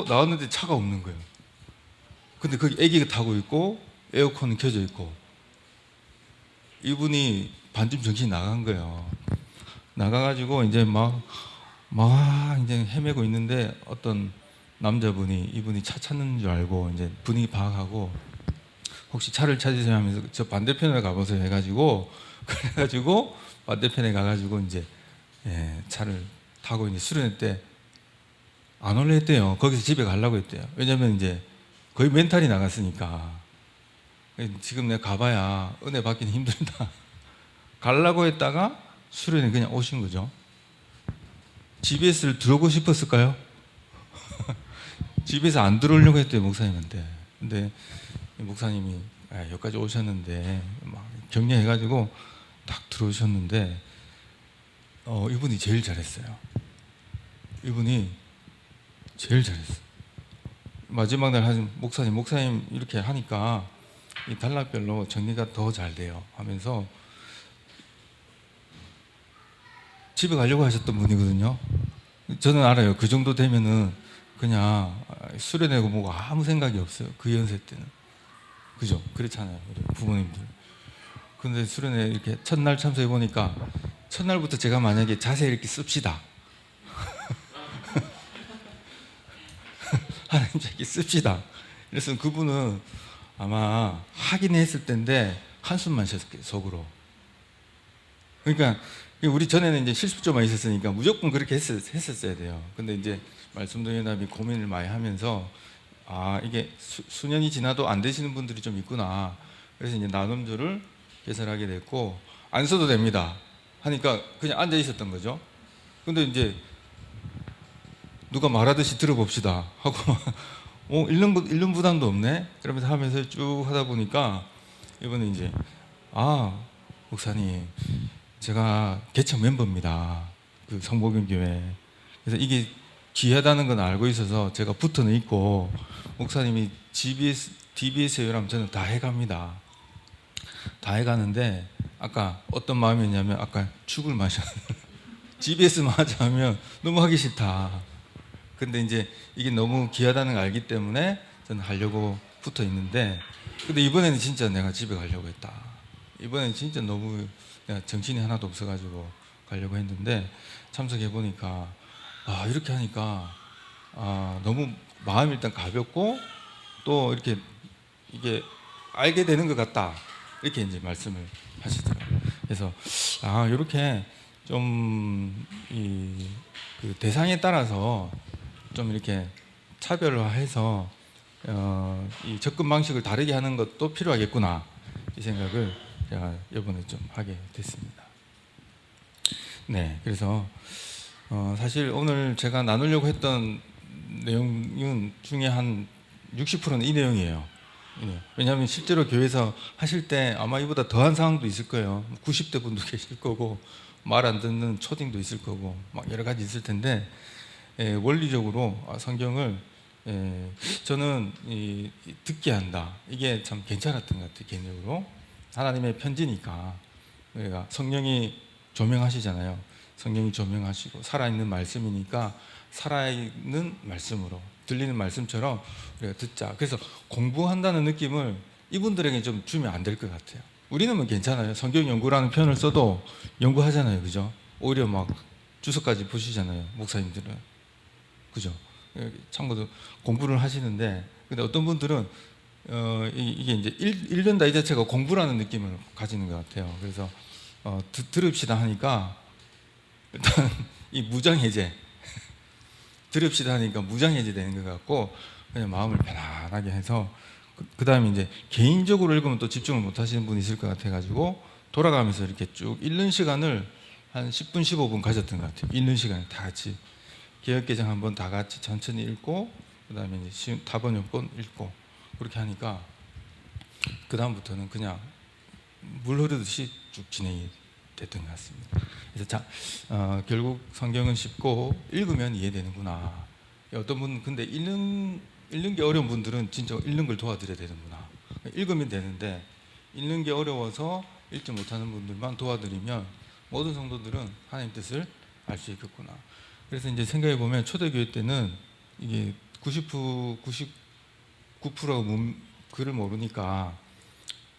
나왔는데 차가 없는 거예요. 근데 거기 아기가 타고 있고 에어컨은 켜져 있고, 이분이 반쯤 정신이 나간 거예요. 나가가지고 이제 막 이제 헤매고 있는데 어떤 남자분이 이분이 차 찾는 줄 알고 이제 분위기 파악하고 혹시 차를 찾으세요 하면서 저 반대편에 가보세요 해가지고, 그래가지고 반대편에 가가지고 이제 차를 타고 이제 수련회 때 안 올래 했대요. 거기서 집에 가려고 했대요. 왜냐면 이제 거의 멘탈이 나갔으니까. 지금 내가 가봐야 은혜 받기는 힘들다. 가려고 했다가 수련회 그냥 오신 거죠. GBS를 들어오고 싶었을까요? 집에서 안 들어오려고 했대요, 목사님한테. 근데 목사님이 여기까지 오셨는데 막 격려해가지고 딱 들어오셨는데 이분이 제일 잘했어요. 이분이 제일 잘했어요. 마지막 날 하신 목사님 이렇게 하니까 이 단락별로 정리가 더 잘 돼요 하면서, 집에 가려고 하셨던 분이거든요. 저는 알아요. 그 정도 되면은 그냥 수련회고 뭐고 아무 생각이 없어요. 그 연세 때는. 그죠? 그렇잖아요. 우리 부모님들. 근데 수련회 이렇게 첫날 참석해 보니까, 첫날부터 제가 만약에 자세 이렇게 씁시다. 하나님 자기 씁시다. 그래서 그분은 아마 하긴 했을 텐데 한숨만 쉬었을 속으로. 그러니까 우리 전에는 이제 실습조만 있었으니까 무조건 그렇게 했었어야 돼요. 근데 이제 말씀동연합이 고민을 많이 하면서 이게 수년이 지나도 안 되시는 분들이 좀 있구나. 그래서 이제 나눔조를 개설하게 됐고, 안 써도 됩니다 하니까 그냥 앉아 있었던 거죠. 근데 이제 누가 말하듯이 들어봅시다 하고 읽는 부담도 없네. 그러면서 하면서 쭉 하다 보니까 이번에 이제 목사님 제가 개척 멤버입니다. 그 성복음교회. 그래서 이게 귀하다는 건 알고 있어서 제가 붙어는 있고, 목사님이 DBS 요라면 저는 다 해갑니다. 다 해가는데 아까 어떤 마음이었냐면 아까 죽을 마셔. GBS만 하자 하면 너무 하기 싫다. 근데 이제 이게 너무 귀하다는 걸 알기 때문에 저는 하려고 붙어 있는데, 근데 이번에는 진짜 내가 집에 가려고 했다. 이번에는 진짜 너무 내가 정신이 하나도 없어가지고 가려고 했는데 참석해 보니까 이렇게 하니까 너무 마음이 일단 가볍고 또 이렇게 이게 알게 되는 것 같다. 이렇게 이제 말씀을 하시더라고요. 그래서 이렇게 좀 그 대상에 따라서 좀 이렇게 차별화해서 이 접근 방식을 다르게 하는 것도 필요하겠구나, 이 생각을 제가 이번에 좀 하게 됐습니다. 네, 그래서 사실 오늘 제가 나누려고 했던 내용 중에 한 60%는 이 내용이에요. 왜냐하면 실제로 교회에서 하실 때 아마 이보다 더한 상황도 있을 거예요. 90대 분도 계실 거고, 말 안 듣는 초딩도 있을 거고, 막 여러 가지 있을 텐데, 원리적으로 성경을 저는 듣게 한다. 이게 참 괜찮았던 것 같아요, 개인적으로. 하나님의 편지니까. 그러니까 성령이 조명하시잖아요. 성령이 조명하시고 살아있는 말씀이니까 살아있는 말씀으로, 들리는 말씀처럼 우리가 듣자. 그래서 공부한다는 느낌을 이분들에게 좀 주면 안 될 것 같아요. 우리는 뭐 괜찮아요. 성경 연구라는 표현을 써도 연구하잖아요, 그죠? 오히려 막 주석까지 보시잖아요, 목사님들은, 그죠? 참고로 공부를 하시는데, 근데 어떤 분들은 이게 이제 읽는다 이 자체가 공부라는 느낌을 가지는 것 같아요. 그래서 들읍시다 하니까 일단 이 무장해제 들읍시다 하니까 무장해제 되는 것 같고, 그냥 마음을 편안하게 해서 그 다음에 이제 개인적으로 읽으면 또 집중을 못 하시는 분이 있을 것 같아 가지고 돌아가면서 이렇게 쭉 읽는 시간을 한 10분 15분 가졌던 것 같아요. 읽는 시간을 다 같이 개역개정 한번 다 같이 천천히 읽고, 그 다음에 이제 답원용권 읽고, 그렇게 하니까 그 다음부터는 그냥 물 흐르듯이 쭉 진행이 됐던 것 같습니다. 그래서 결국 성경은 쉽고 읽으면 이해되는구나. 어떤 분 근데 읽는 게 어려운 분들은 진짜 읽는 걸 도와드려야 되는구나. 읽으면 되는데 읽는 게 어려워서 읽지 못하는 분들만 도와드리면 모든 성도들은 하나님 뜻을 알 수 있겠구나. 그래서 이제 생각해 보면 초대교회 때는 이게 99%가 글을 모르니까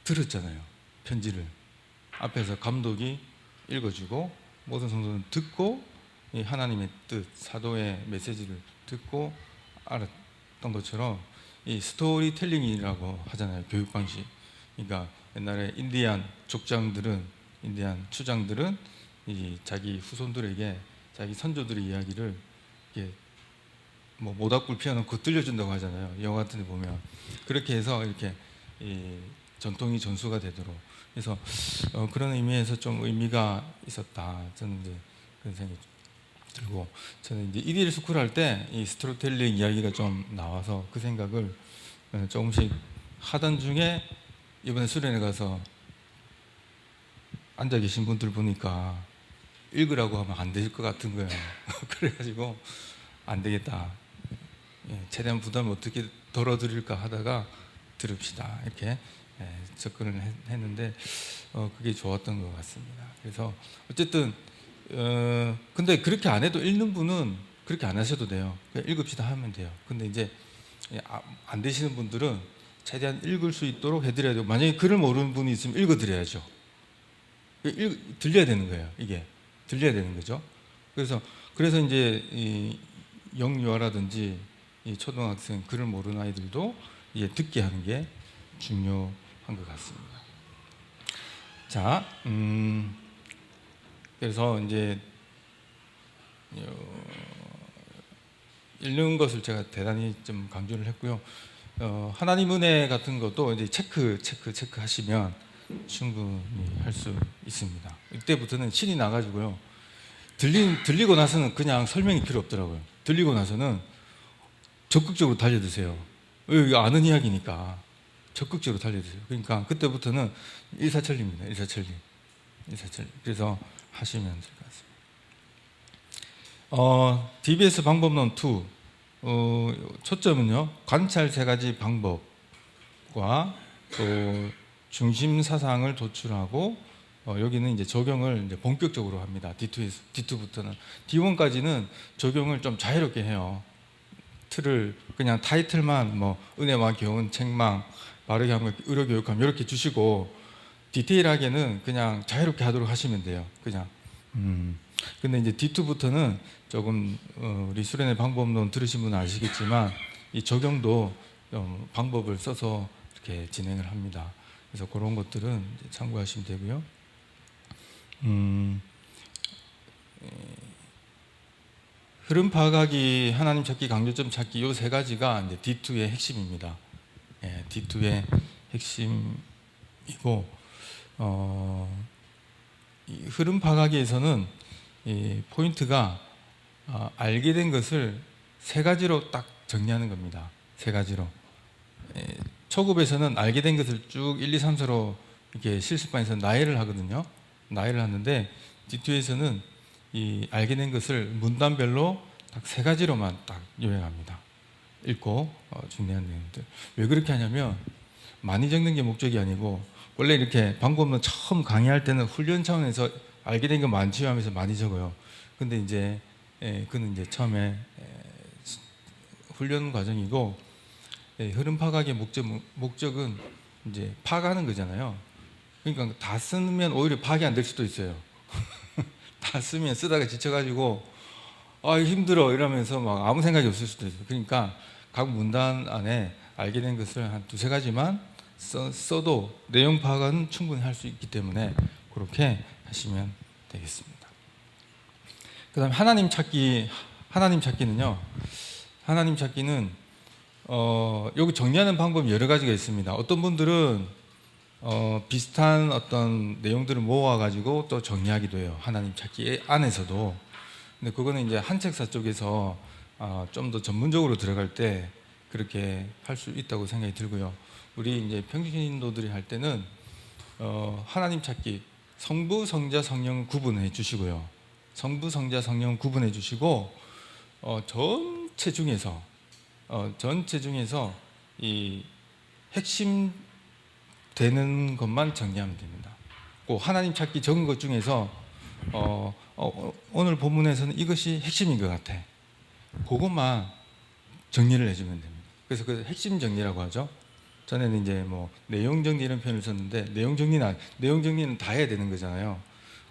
들었잖아요, 편지를. 앞에서 감독이 읽어주고 모든 성도는 듣고 이 하나님의 뜻, 사도의 메시지를 듣고 알았던 것처럼, 이 스토리텔링이라고 하잖아요, 교육 방식. 그러니까 옛날에 인디안 추장들은 이 자기 후손들에게 자기 선조들의 이야기를 이렇게 뭐 모닥불 피워놓고 들려준다고 하잖아요, 영화 같은 데 보면. 그렇게 해서 이렇게 이 전통이 전수가 되도록. 그래서 그런 의미에서 좀 의미가 있었다, 저는 이제 그런 생각이 들고, 저는 이제 EDL 스쿨 할 때 이 스토리텔링 이야기가 좀 나와서 그 생각을 조금씩 하던 중에 이번에 수련회 가서 앉아 계신 분들 보니까 읽으라고 하면 안 될 것 같은 거예요. 그래가지고 안 되겠다, 최대한 부담을 어떻게 덜어드릴까 하다가 들읍시다, 이렇게 접근을 했는데 그게 좋았던 것 같습니다. 그래서 어쨌든 근데 그렇게 안 해도 읽는 분은 그렇게 안 하셔도 돼요. 그냥 읽읍시다 하면 돼요. 근데 이제 안 되시는 분들은 최대한 읽을 수 있도록 해드려야 되고, 만약에 글을 모르는 분이 있으면 읽어드려야죠. 들려야 되는 거예요. 이게 들려야 되는 거죠. 그래서 이제 이 영유아라든지 이 초등학생 글을 모르는 아이들도 이제 듣게 하는 게 중요한 것 같습니다. 자, 그래서 이제 읽는 것을 제가 대단히 좀 강조를 했고요. 하나님 은혜 같은 것도 이제 체크 하시면 충분히 할 수 있습니다. 이때부터는 신이 나가지고요, 들리고 나서는 그냥 설명이 필요 없더라고요. 들리고 나서는 적극적으로 달려드세요. 이거 아는 이야기니까 적극적으로 달려드세요. 그러니까 그때부터는 일사천리입니다. 일사천리. 그래서 하시면 될 것 같습니다. DBS 방법론 2 초점은요 관찰 세 가지 방법과 또 중심 사상을 도출하고 여기는 이제 적용을 이제 본격적으로 합니다. D2부터는 D1까지는 적용을 좀 자유롭게 해요. 틀을 그냥 타이틀만 뭐 은혜와 교훈, 책망, 바르게 하면 의료 교육함 이렇게 주시고 디테일하게는 그냥 자유롭게 하도록 하시면 돼요. 그냥. 근데 이제 D2부터는 조금 우리 수련회 방법론 들으신 분은 아시겠지만 이 적용도 방법을 써서 이렇게 진행을 합니다. 그래서 그런 것들은 참고하시면 되고요. 흐름 파악하기, 하나님 찾기, 강조점 찾기 이 세 가지가 이제 D2의 핵심입니다. 예, D2의 핵심이고 이 흐름 파악하기에서는 이 포인트가 알게 된 것을 세 가지로 딱 정리하는 겁니다. 세 가지로. 초급에서는 알게 된 것을 쭉 1, 2, 3, 4로 이렇게 실습반에서 나열을 하거든요. 나열을 하는데 D2에서는 이 알게 된 것을 문단별로 딱 세 가지로만 딱 요약합니다. 읽고 중요한 내용들. 왜 그렇게 하냐면 많이 적는 게 목적이 아니고 원래 이렇게 방법론 처음 강의할 때는 훈련 차원에서 알게 된 거 많지 하면서 많이 적어요. 근데 이제 그는 이제 처음에 훈련 과정이고 흐름 파악의 목적은 이제 파악하는 거잖아요. 그러니까 다 쓰면 오히려 파악이 안 될 수도 있어요. 다 쓰면 쓰다가 지쳐가지고 힘들어 이러면서 막 아무 생각이 없을 수도 있어요. 그러니까 각 문단 안에 알게 된 것을 한 두세 가지만 써도 내용 파악은 충분히 할 수 있기 때문에 그렇게 하시면 되겠습니다. 그 다음에 하나님 찾기는요. 하나님 찾기는 여기 정리하는 방법이 여러 가지가 있습니다. 어떤 분들은 비슷한 어떤 내용들을 모아가지고 또 정리하기도 해요. 하나님 찾기 안에서도. 근데 그거는 이제 한 책사 쪽에서 좀 더 전문적으로 들어갈 때 그렇게 할 수 있다고 생각이 들고요. 우리 이제 평신도들이 할 때는 하나님 찾기 성부, 성자, 성령 구분해 주시고요. 성부, 성자, 성령 구분해 주시고 전체 중에서 이 핵심 되는 것만 정리하면 됩니다. 꼭 하나님 찾기 적은 것 중에서 오늘 본문에서는 이것이 핵심인 것 같아. 그것만 정리를 해주면 됩니다. 그래서 그 핵심 정리라고 하죠. 전에는 이제 뭐 내용 정리 이런 표현을 썼는데 내용 정리는 다 해야 되는 거잖아요.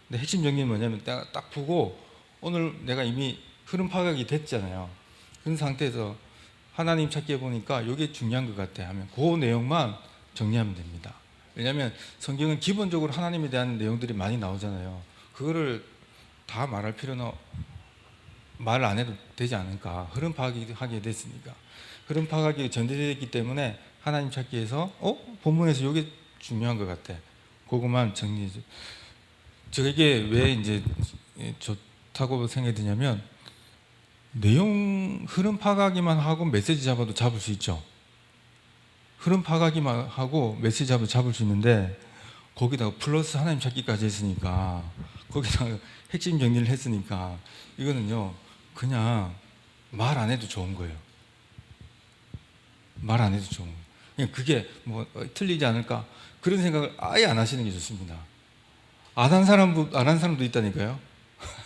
근데 핵심 정리는 뭐냐면 딱 보고 오늘 내가 이미 흐름 파악이 됐잖아요. 그런 상태에서 하나님 찾기 해보니까 이게 중요한 것 같아 하면 그 내용만 정리하면 됩니다. 왜냐하면 성경은 기본적으로 하나님에 대한 내용들이 많이 나오잖아요. 그거를 다 말할 필요는 말 안 해도 되지 않을까. 흐름 파악이 하게 됐으니까. 흐름 파악이 전제되어 있기 때문에 하나님 찾기에서 본문에서 이게 중요한 것 같아. 그것만 정리해 줘. 저게 왜 이제 좋다고 생각이 드냐면 내용 흐름 파악하기만 하고 메시지 잡아도 잡을 수 있죠. 흐름 파악하기만 하고 메시지 잡을 수 있는데 거기다가 플러스 하나님 찾기까지 했으니까 거기다가 핵심 정리를 했으니까 이거는요 그냥 말 안 해도 좋은 거예요. 말 안 해도 좋은 거예요. 그냥 그게 뭐 틀리지 않을까 그런 생각을 아예 안 하시는 게 좋습니다. 안 한 사람도 있다니까요.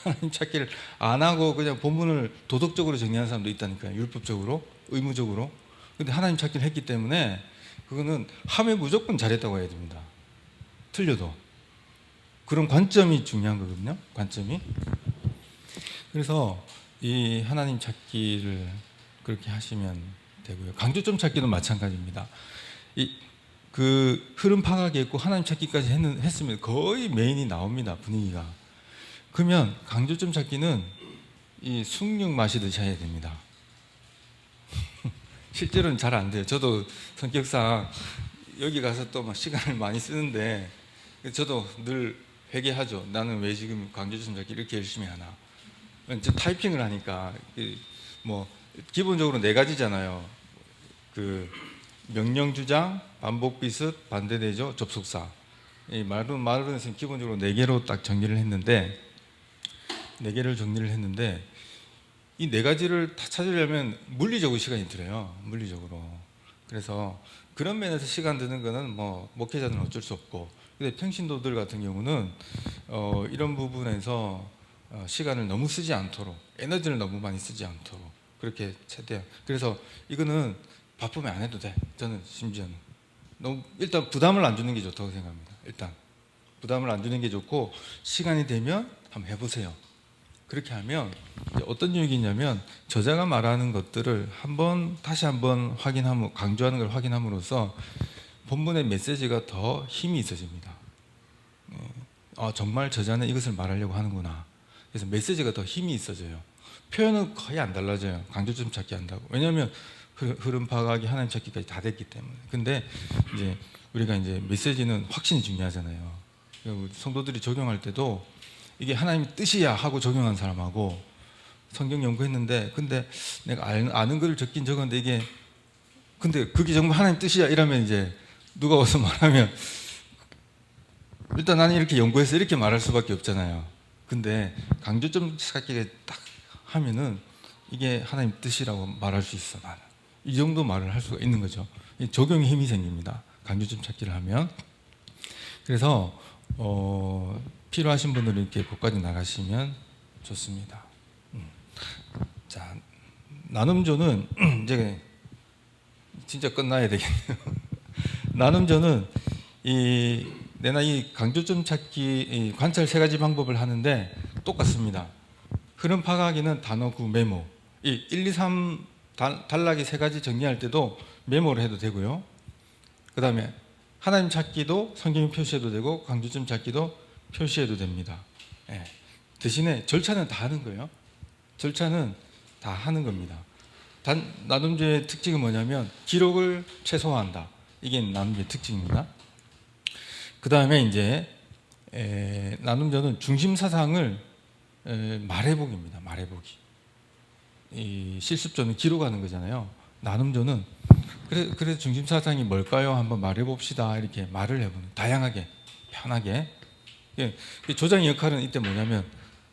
하나님 찾기를 안 하고 그냥 본문을 도덕적으로 정리하는 사람도 있다니까요. 율법적으로, 의무적으로. 근데 하나님 찾기를 했기 때문에 그거는 하면 무조건 잘했다고 해야 됩니다. 틀려도. 그런 관점이 중요한 거거든요. 관점이. 그래서 이 하나님 찾기를 그렇게 하시면 되고요. 강조점 찾기도 마찬가지입니다. 그 흐름 파악이 있고 하나님 찾기까지 했으면 거의 메인이 나옵니다. 분위기가. 그러면 강조점 찾기는 이 숭늉 마시듯이 해야 됩니다. 실제로는 잘 안 돼요. 저도 성격상 여기 가서 또 막 시간을 많이 쓰는데 저도 늘 회개하죠. 나는 왜 지금 강조점 찾기 이렇게 열심히 하나. 저 타이핑을 하니까 뭐 기본적으로 네 가지잖아요. 그 명령 주장, 반복 비습, 반대대조, 접속사. 이 말론에서는 기본적으로 네 개로 딱 정리를 했는데 이 네 가지를 다 찾으려면 물리적으로 시간이 들어요. 물리적으로. 그래서 그런 면에서 시간 드는 거는 뭐 목회자는 어쩔 수 없고, 근데 평신도들 같은 경우는 이런 부분에서 시간을 너무 쓰지 않도록, 에너지를 너무 많이 쓰지 않도록 그렇게 최대한. 그래서 이거는 바쁘면 안 해도 돼. 저는 심지어는 너무 일단 부담을 안 주는 게 좋다고 생각합니다. 일단 부담을 안 주는 게 좋고, 시간이 되면 한번 해보세요. 그렇게 하면 이제 어떤 유익이 있냐면, 저자가 말하는 것들을 다시 한번 확인하면, 강조하는 걸 확인함으로써 본문의 메시지가 더 힘이 있어집니다. 정말 저자는 이것을 말하려고 하는구나. 그래서 메시지가 더 힘이 있어져요. 표현은 거의 안 달라져요. 강조점 찾기 한다고. 왜냐하면 흐름 파악하기, 하나님 찾기까지 다 됐기 때문에. 근데 이제 우리가 이제 메시지는 확신이 중요하잖아요. 성도들이 적용할 때도 이게 하나님의 뜻이야 하고 적용한 사람하고, 성경 연구했는데 근데 내가 아는 글을 적긴 적었는데 이게 근데 그게 정말 하나님 뜻이야 이러면 이제 누가 와서 말하면 일단 나는 이렇게 연구해서 이렇게 말할 수밖에 없잖아요. 근데 강조점 찾기가 딱 하면은 이게 하나님 뜻이라고 말할 수 있어. 나는 이 정도 말을 할 수가 있는 거죠. 적용의 힘이 생깁니다. 강조점 찾기를 하면. 그래서 필요하신 분들은 이렇게 복까지 나가시면 좋습니다. 자, 나눔조는 이제 진짜 끝나야 되겠네요. 나눔조는 내나 이 강조점 찾기, 관찰 세 가지 방법을 하는데 똑같습니다. 흐름 파악하기는 단어 구 메모, 이 1, 2, 3 단락이 세 가지 정리할 때도 메모를 해도 되고요. 그 다음에 하나님 찾기도 성경에 표시해도 되고, 강조점 찾기도 표시해도 됩니다. 예. 대신에 절차는 다 하는 거예요. 절차는 다 하는 겁니다. 나눔조의 특징은 뭐냐면 기록을 최소화한다. 이게 나눔조의 특징입니다. 그 다음에 이제 나눔조는 중심 사상을 말해보기입니다. 말해보기. 이 실습조는 기록하는 거잖아요. 나눔조는 그래서 중심 사상이 뭘까요? 한번 말해봅시다. 이렇게 말을 해보는, 다양하게, 편하게. 조장의 역할은 이때 뭐냐면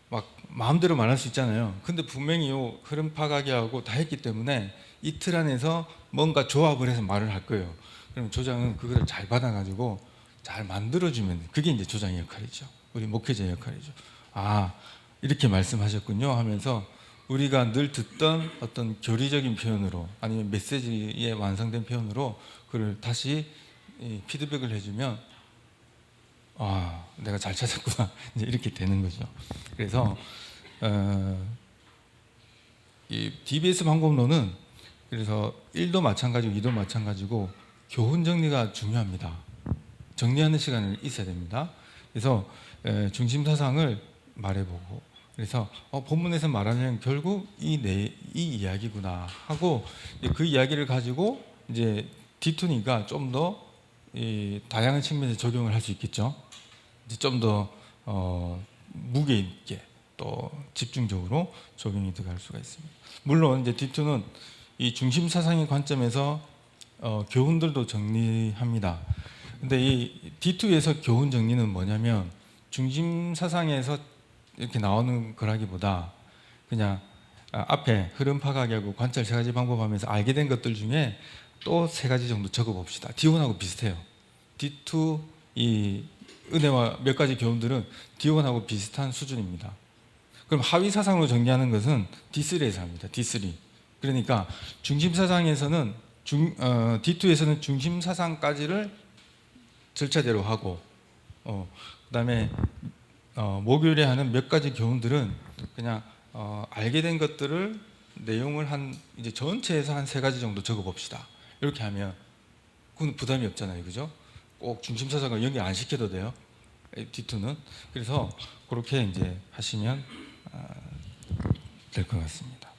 막 마음대로 말할 수 있잖아요. 근데 분명히 흐름 파악하게 하고 다 했기 때문에 이틀 안에서 뭔가 조합을 해서 말을 할 거예요. 그럼 조장은 그거를 잘 받아가지고 잘 만들어주면, 그게 이제 조장의 역할이죠. 우리 목회자의 역할이죠. 아, 이렇게 말씀하셨군요 하면서 우리가 늘 듣던 어떤 교리적인 표현으로, 아니면 메시지의 완성된 표현으로 그걸 다시 피드백을 해주면, 내가 잘 찾았구나. 이제 이렇게 되는 거죠. 그래서 이 DBS 방법론은 그래서 1도 마찬가지고 2도 마찬가지고 교훈 정리가 중요합니다. 정리하는 시간이 있어야 됩니다. 그래서 중심 사상을 말해보고, 그래서 본문에서 말하는 결국 이 이야기구나 하고, 그 이야기를 가지고 이제 D2니까 좀 더 다양한 측면에서 적용을 할 수 있겠죠. 좀 더 무게 있게 또 집중적으로 적용이 들어갈 수가 있습니다. 물론 이제 D2는 이 중심 사상의 관점에서 교훈들도 정리합니다. 근데 이 D2에서 교훈 정리는 뭐냐면, 중심 사상에서 이렇게 나오는 거라기보다 그냥 앞에 흐름 파악하고 관찰 세 가지 방법 하면서 알게 된 것들 중에 또 세 가지 정도 적어 봅시다. D1하고 비슷해요. D2 이 은혜와 몇 가지 교훈들은 D1하고 비슷한 수준입니다. 그럼 하위 사상으로 정리하는 것은 D3에서 합니다. D3. 그러니까 중심 사상에서는 D2에서는 중심 사상까지를 절차대로 하고, 그다음에 목요일에 하는 몇 가지 교훈들은 그냥 알게 된 것들을 내용을 이제 전체에서 한 세 가지 정도 적어 봅시다. 이렇게 하면 그건 부담이 없잖아요, 그죠? 꼭 중심 사상을 연결 안 시켜도 돼요. D2는. 그래서 그렇게 이제 하시면 될 것 같습니다.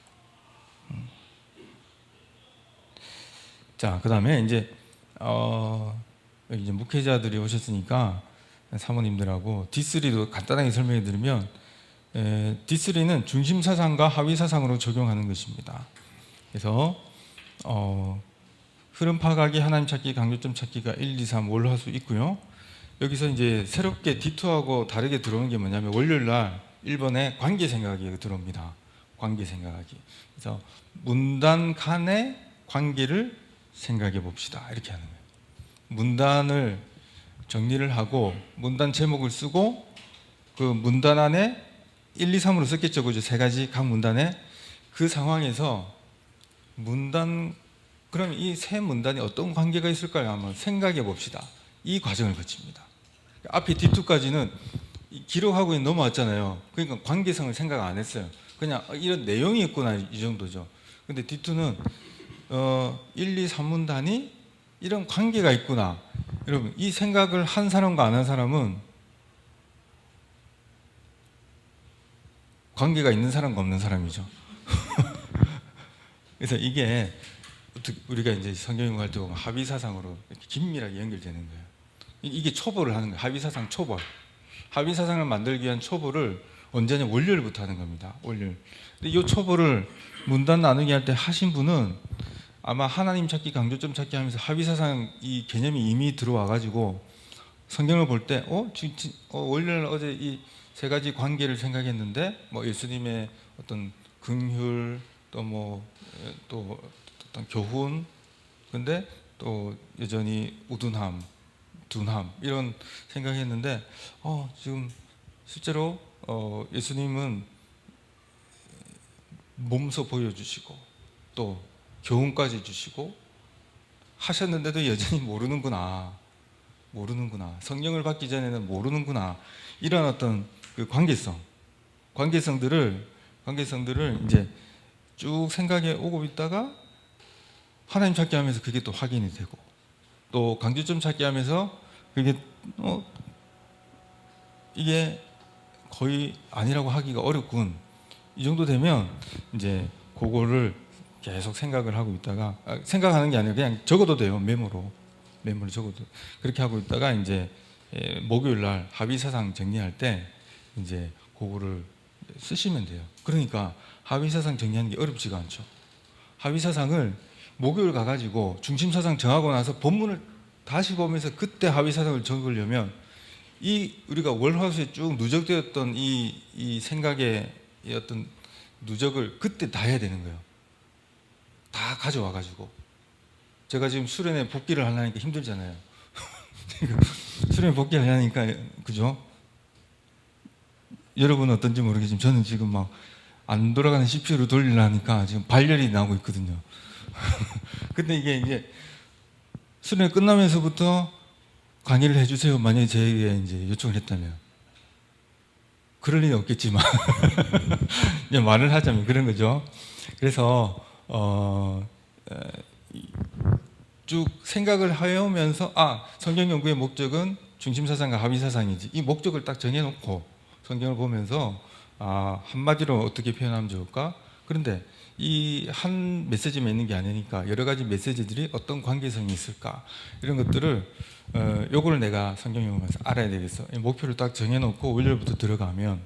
자, 그다음에 이제 여기 이제 목회자들이 오셨으니까 사모님들하고 D3도 간단하게 설명해 드리면, D3는 중심 사상과 하위 사상으로 적용하는 것입니다. 그래서 흐름 파악하기, 하나님 찾기, 강조점 찾기가 1, 2, 3 월화수 있고요. 여기서 이제 새롭게 D2하고 다르게 들어오는 게 뭐냐면, 월요일 날 1번에 관계 생각이 들어옵니다. 관계 생각하기. 그래서 문단 간의 관계를 생각해 봅시다. 이렇게 하는 거예요. 문단을 정리를 하고 문단 제목을 쓰고 그 문단 안에 1, 2, 3으로 썼겠죠. 그죠? 세 가지 각 문단에 그 상황에서 문단 그럼 이 세 문단이 어떤 관계가 있을까요? 한번 생각해 봅시다. 이 과정을 거칩니다. 앞에 D2까지는 기록하고 넘어왔잖아요. 그러니까 관계성을 생각 안 했어요. 그냥 이런 내용이 있구나 이 정도죠. 근데 D2는 1, 2, 3문단이 이런 관계가 있구나. 여러분 이 생각을 한 사람과 안 한 사람은 관계가 있는 사람과 없는 사람이죠. 그래서 이게 우리가 이제 성경 연구할 때 보면 합의 사상으로 이렇게 긴밀하게 연결되는 거예요. 이게 초보를 하는 거예요. 합의 사상 초보. 합의 사상을 만들기 위한 초보를 언제냐 월요일부터 하는 겁니다. 월요일. 근데 이 초보를 문단 나누기 할 때 하신 분은 아마 하나님 찾기, 강조점 찾기 하면서 합의 사상 이 개념이 이미 들어와 가지고 성경을 볼 때 월요일 어제 이 세 가지 관계를 생각했는데 뭐 예수님의 어떤 긍휼 또 어떤 교훈 근데 또 여전히 우둔함, 둔함 이런 생각했는데 지금 실제로 예수님은 몸소 보여주시고 또 교훈까지 주시고 하셨는데도 여전히 모르는구나. 성령을 받기 전에는 모르는구나. 이런 어떤 그 관계성들을 이제 쭉 생각해 오고 있다가 하나님 찾기 하면서 그게 또 확인이 되고 또 강조점 찾기 하면서 그게 이게 거의 아니라고 하기가 어렵군. 이 정도 되면 이제 그거를 계속 생각을 하고 있다가 생각하는 게 아니라 그냥 적어도 돼요. 메모로 적어도 그렇게 하고 있다가 이제 목요일 날 합의 사상 정리할 때 이제 그거를 쓰시면 돼요. 그러니까 합의 사상 정리하는 게 어렵지가 않죠. 합의 사상을 목요일 가가지고 중심 사상 정하고 나서 본문을 다시 보면서 그때 합의 사상을 적으려면 이 우리가 월화수에 쭉 누적되었던 이 생각의 이 어떤 누적을 그때 다 해야 되는 거예요. 다 가져와 가지고 제가 지금 수련회 복귀를 하려니까 힘들잖아요. 수련회 복귀하려니까 그죠? 여러분은 어떤지 모르겠지만 저는 지금 막 안 돌아가는 CPU를 돌리려니까 지금 발열이 나고 있거든요. 근데 이게 이제 수련회 끝나면서부터 강의를 해주세요. 만약에 저에게 이제 요청을 했다면 그럴 일은 없겠지만 그냥 말을 하자면 그런 거죠. 그래서 쭉 생각을 해오면서 성경 연구의 목적은 중심 사상과 합의 사상이지. 이 목적을 딱 정해놓고 성경을 보면서 한마디로 어떻게 표현하면 좋을까? 그런데 이 한 메시지만 있는 게 아니니까 여러 가지 메시지들이 어떤 관계성이 있을까? 이런 것들을 요거를 내가 성경 연구하면서 알아야 되겠어. 목표를 딱 정해놓고 월요일부터 들어가면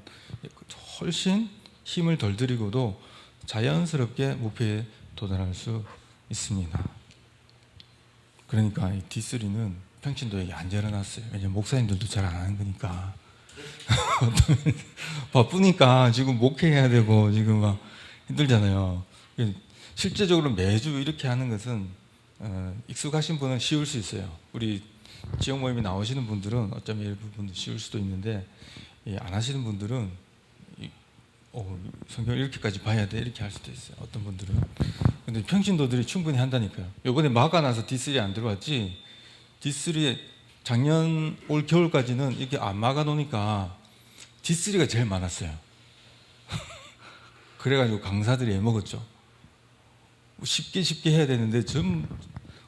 훨씬 힘을 덜 들이고도 자연스럽게 목표에 도달할 수 있습니다. 그러니까 이 D3는 평신도에게 안 열어놨어요. 왜냐면 목사님들도 잘 안 하는 거니까. 바쁘니까 지금 목회해야 되고 지금 막 힘들잖아요. 실제적으로 매주 이렇게 하는 것은 익숙하신 분은 쉬울 수 있어요. 우리 지역 모임에 나오시는 분들은 어쩌면 일부 분들 쉬울 수도 있는데 안 하시는 분들은 성경 이렇게까지 봐야 돼 이렇게 할 수도 있어요. 어떤 분들은. 근데 평신도들이 충분히 한다니까요. 이번에 마가 나서 D3 안 들어왔지. D3 작년 올 겨울까지는 이렇게 안 막아 놓으니까 D3가 제일 많았어요. 그래가지고 강사들이 애먹었죠. 쉽게 해야 되는데 좀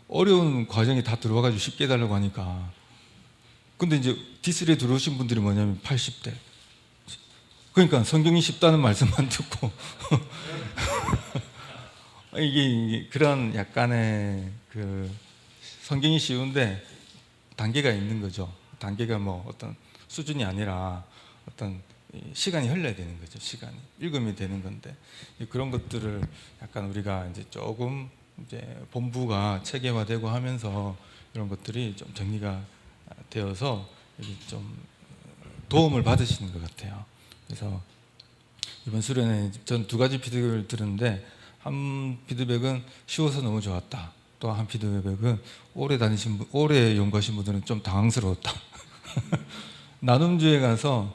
어려운 과정이 다 들어와가지고 쉽게 해달라고 하니까. 근데 이제 D3에 들어오신 분들이 뭐냐면 80대. 그러니까 성경이 쉽다는 말씀만 듣고 이게 그런 약간의 그 성경이 쉬운데 단계가 있는 거죠. 단계가 뭐 어떤 수준이 아니라 어떤 시간이 흘러야 되는 거죠. 시간이 읽으면 되는 건데 그런 것들을 약간 우리가 이제 조금 이제 본부가 체계화되고 하면서 이런 것들이 좀 정리가 되어서 좀 도움을 받으시는 것 같아요. 그래서 이번 수련회 전 두 가지 피드백을 들었는데, 한 피드백은 쉬워서 너무 좋았다. 또 한 피드백은 오래 연구하신 분들은 좀 당황스러웠다. 나눔주에 가서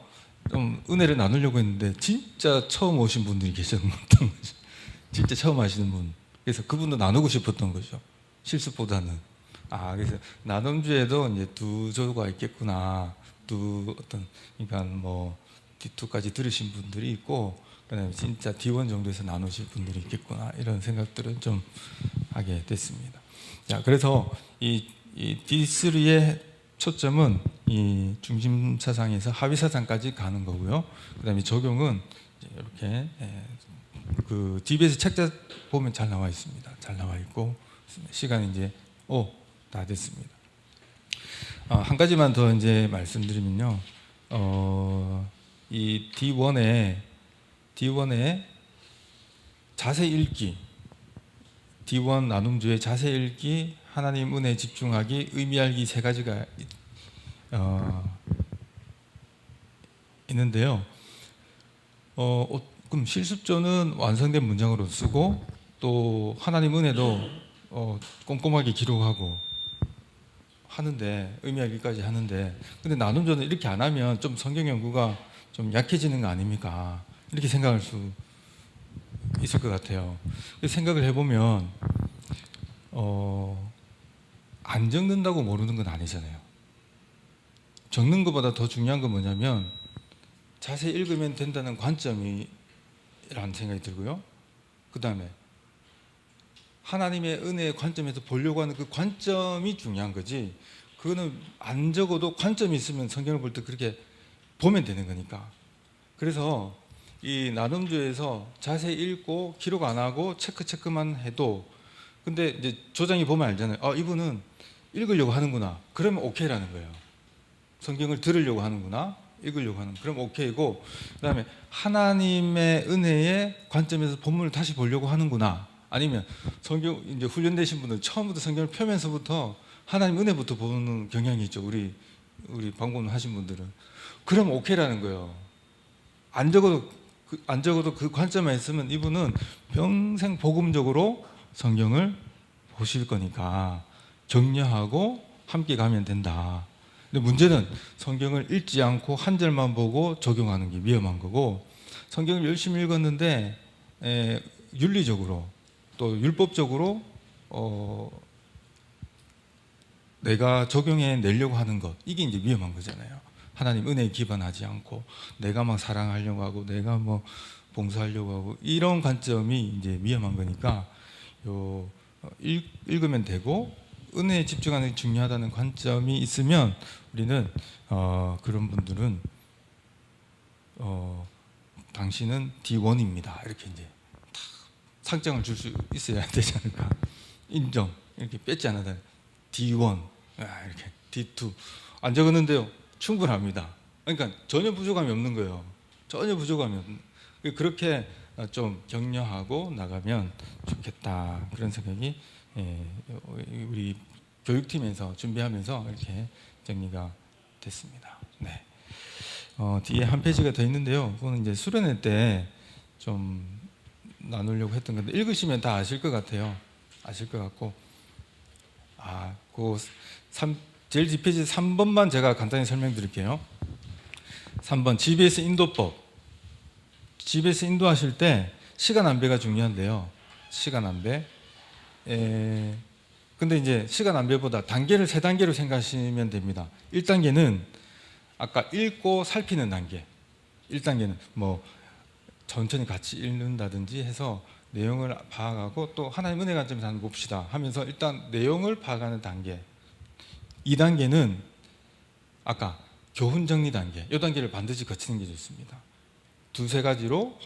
좀 은혜를 나누려고 했는데 진짜 처음 오신 분들이 계셨던 거죠. 진짜 처음 하시는 분. 그래서 그분도 나누고 싶었던 거죠. 실습보다는. 그래서 나눔주에도 이제 두 조가 있겠구나. 그러니까 뭐 D2까지 들으신 분들이 있고, 그다음에 진짜 D1 정도에서 나누실 분들이 있겠구나, 이런 생각들을 좀 하게 됐습니다. 자, 그래서 이 D3의 초점은 이 중심 사상에서 하위 사상까지 가는 거고요. 그다음에 적용은 이렇게 그 DBS 책자 보면 잘 나와 있습니다. 잘 나와 있고, 시간이 이제 다 됐습니다. 한 가지만 더 이제 말씀드리면요. 이 D1의 자세 읽기, D1 나눔주의 자세 읽기, 하나님 은혜에 집중하기, 의미 알기, 세 가지가 있는데요. 그럼 실습조는 완성된 문장으로 쓰고, 또 하나님 은혜도 꼼꼼하게 기록하고 하는데, 의미 알기까지 하는데, 근데 나눔조는 이렇게 안 하면 좀 성경 연구가 좀 약해지는 거 아닙니까? 이렇게 생각할 수 있을 것 같아요. 생각을 해보면 안 적는다고 모르는 건 아니잖아요. 적는 것보다 더 중요한 건 뭐냐면 자세히 읽으면 된다는 관점이라는 생각이 들고요. 그 다음에 하나님의 은혜의 관점에서 보려고 하는 그 관점이 중요한 거지, 그거는 안 적어도 관점이 있으면 성경을 볼 때 그렇게 보면 되는 거니까. 그래서 이 나눔주에서 자세히 읽고 기록 안 하고 체크만 해도, 근데 이제 조장이 보면 알잖아요. 이분은 읽으려고 하는구나. 그러면 오케이라는 거예요. 성경을 들으려고 하는구나. 읽으려고 하는. 그럼 오케이고, 그다음에 하나님의 은혜의 관점에서 본문을 다시 보려고 하는구나. 아니면 성경 이제 훈련되신 분들 처음부터 성경을 펴면서부터 하나님 은혜부터 보는 경향이 있죠. 우리 방법을 하신 분들은. 그럼 오케이라는 거예요. 안 적어도 그 관점에 있으면 이분은 평생 복음적으로 성경을 보실 거니까 격려하고 함께 가면 된다. 근데 문제는 성경을 읽지 않고 한 절만 보고 적용하는 게 위험한 거고, 성경을 열심히 읽었는데 윤리적으로 또 율법적으로 내가 적용해 내려고 하는 것, 이게 이제 위험한 거잖아요. 하나님 은혜에 기반하지 않고 내가 막 사랑하려고 하고 내가 뭐 봉사하려고 하고, 이런 관점이 이제 위험한 거니까 읽으면 되고 은혜에 집중하는 게 중요하다는 관점이 있으면 우리는 그런 분들은 당신은 D1입니다. 이렇게 이제 상장을 줄 수 있어야 되지 않을까. 인정 이렇게 뺏지 않아도 D1 이렇게 D2 안 적었는데요. 충분합니다. 그러니까 전혀 부족함이 없는 거예요. 전혀 부족함이 없는. 그렇게 좀 격려하고 나가면 좋겠다, 그런 생각이 우리 교육팀에서 준비하면서 이렇게 정리가 됐습니다. 네. 뒤에 한 페이지가 더 있는데요. 그거는 이제 수련회 때 좀 나누려고 했던 건데, 읽으시면 다 아실 것 같아요. 아실 것 같고, 제일 뒷페이지 3번만 제가 간단히 설명드릴게요. 3번 GBS 인도법. GBS 인도하실 때 시간 안배가 중요한데요. 시간 안배. 근데 이제 시간 안배보다 단계를 3단계로 생각하시면 됩니다. 1단계는 아까 읽고 살피는 단계. 1단계는 뭐 천천히 같이 읽는다든지 해서 내용을 파악하고, 또 하나님 은혜 관점에서 한번 봅시다 하면서 일단 내용을 파악하는 단계. 2단계는 아까 교훈 정리 단계. 이 단계를 반드시 거치는 게 좋습니다. 두세 가지로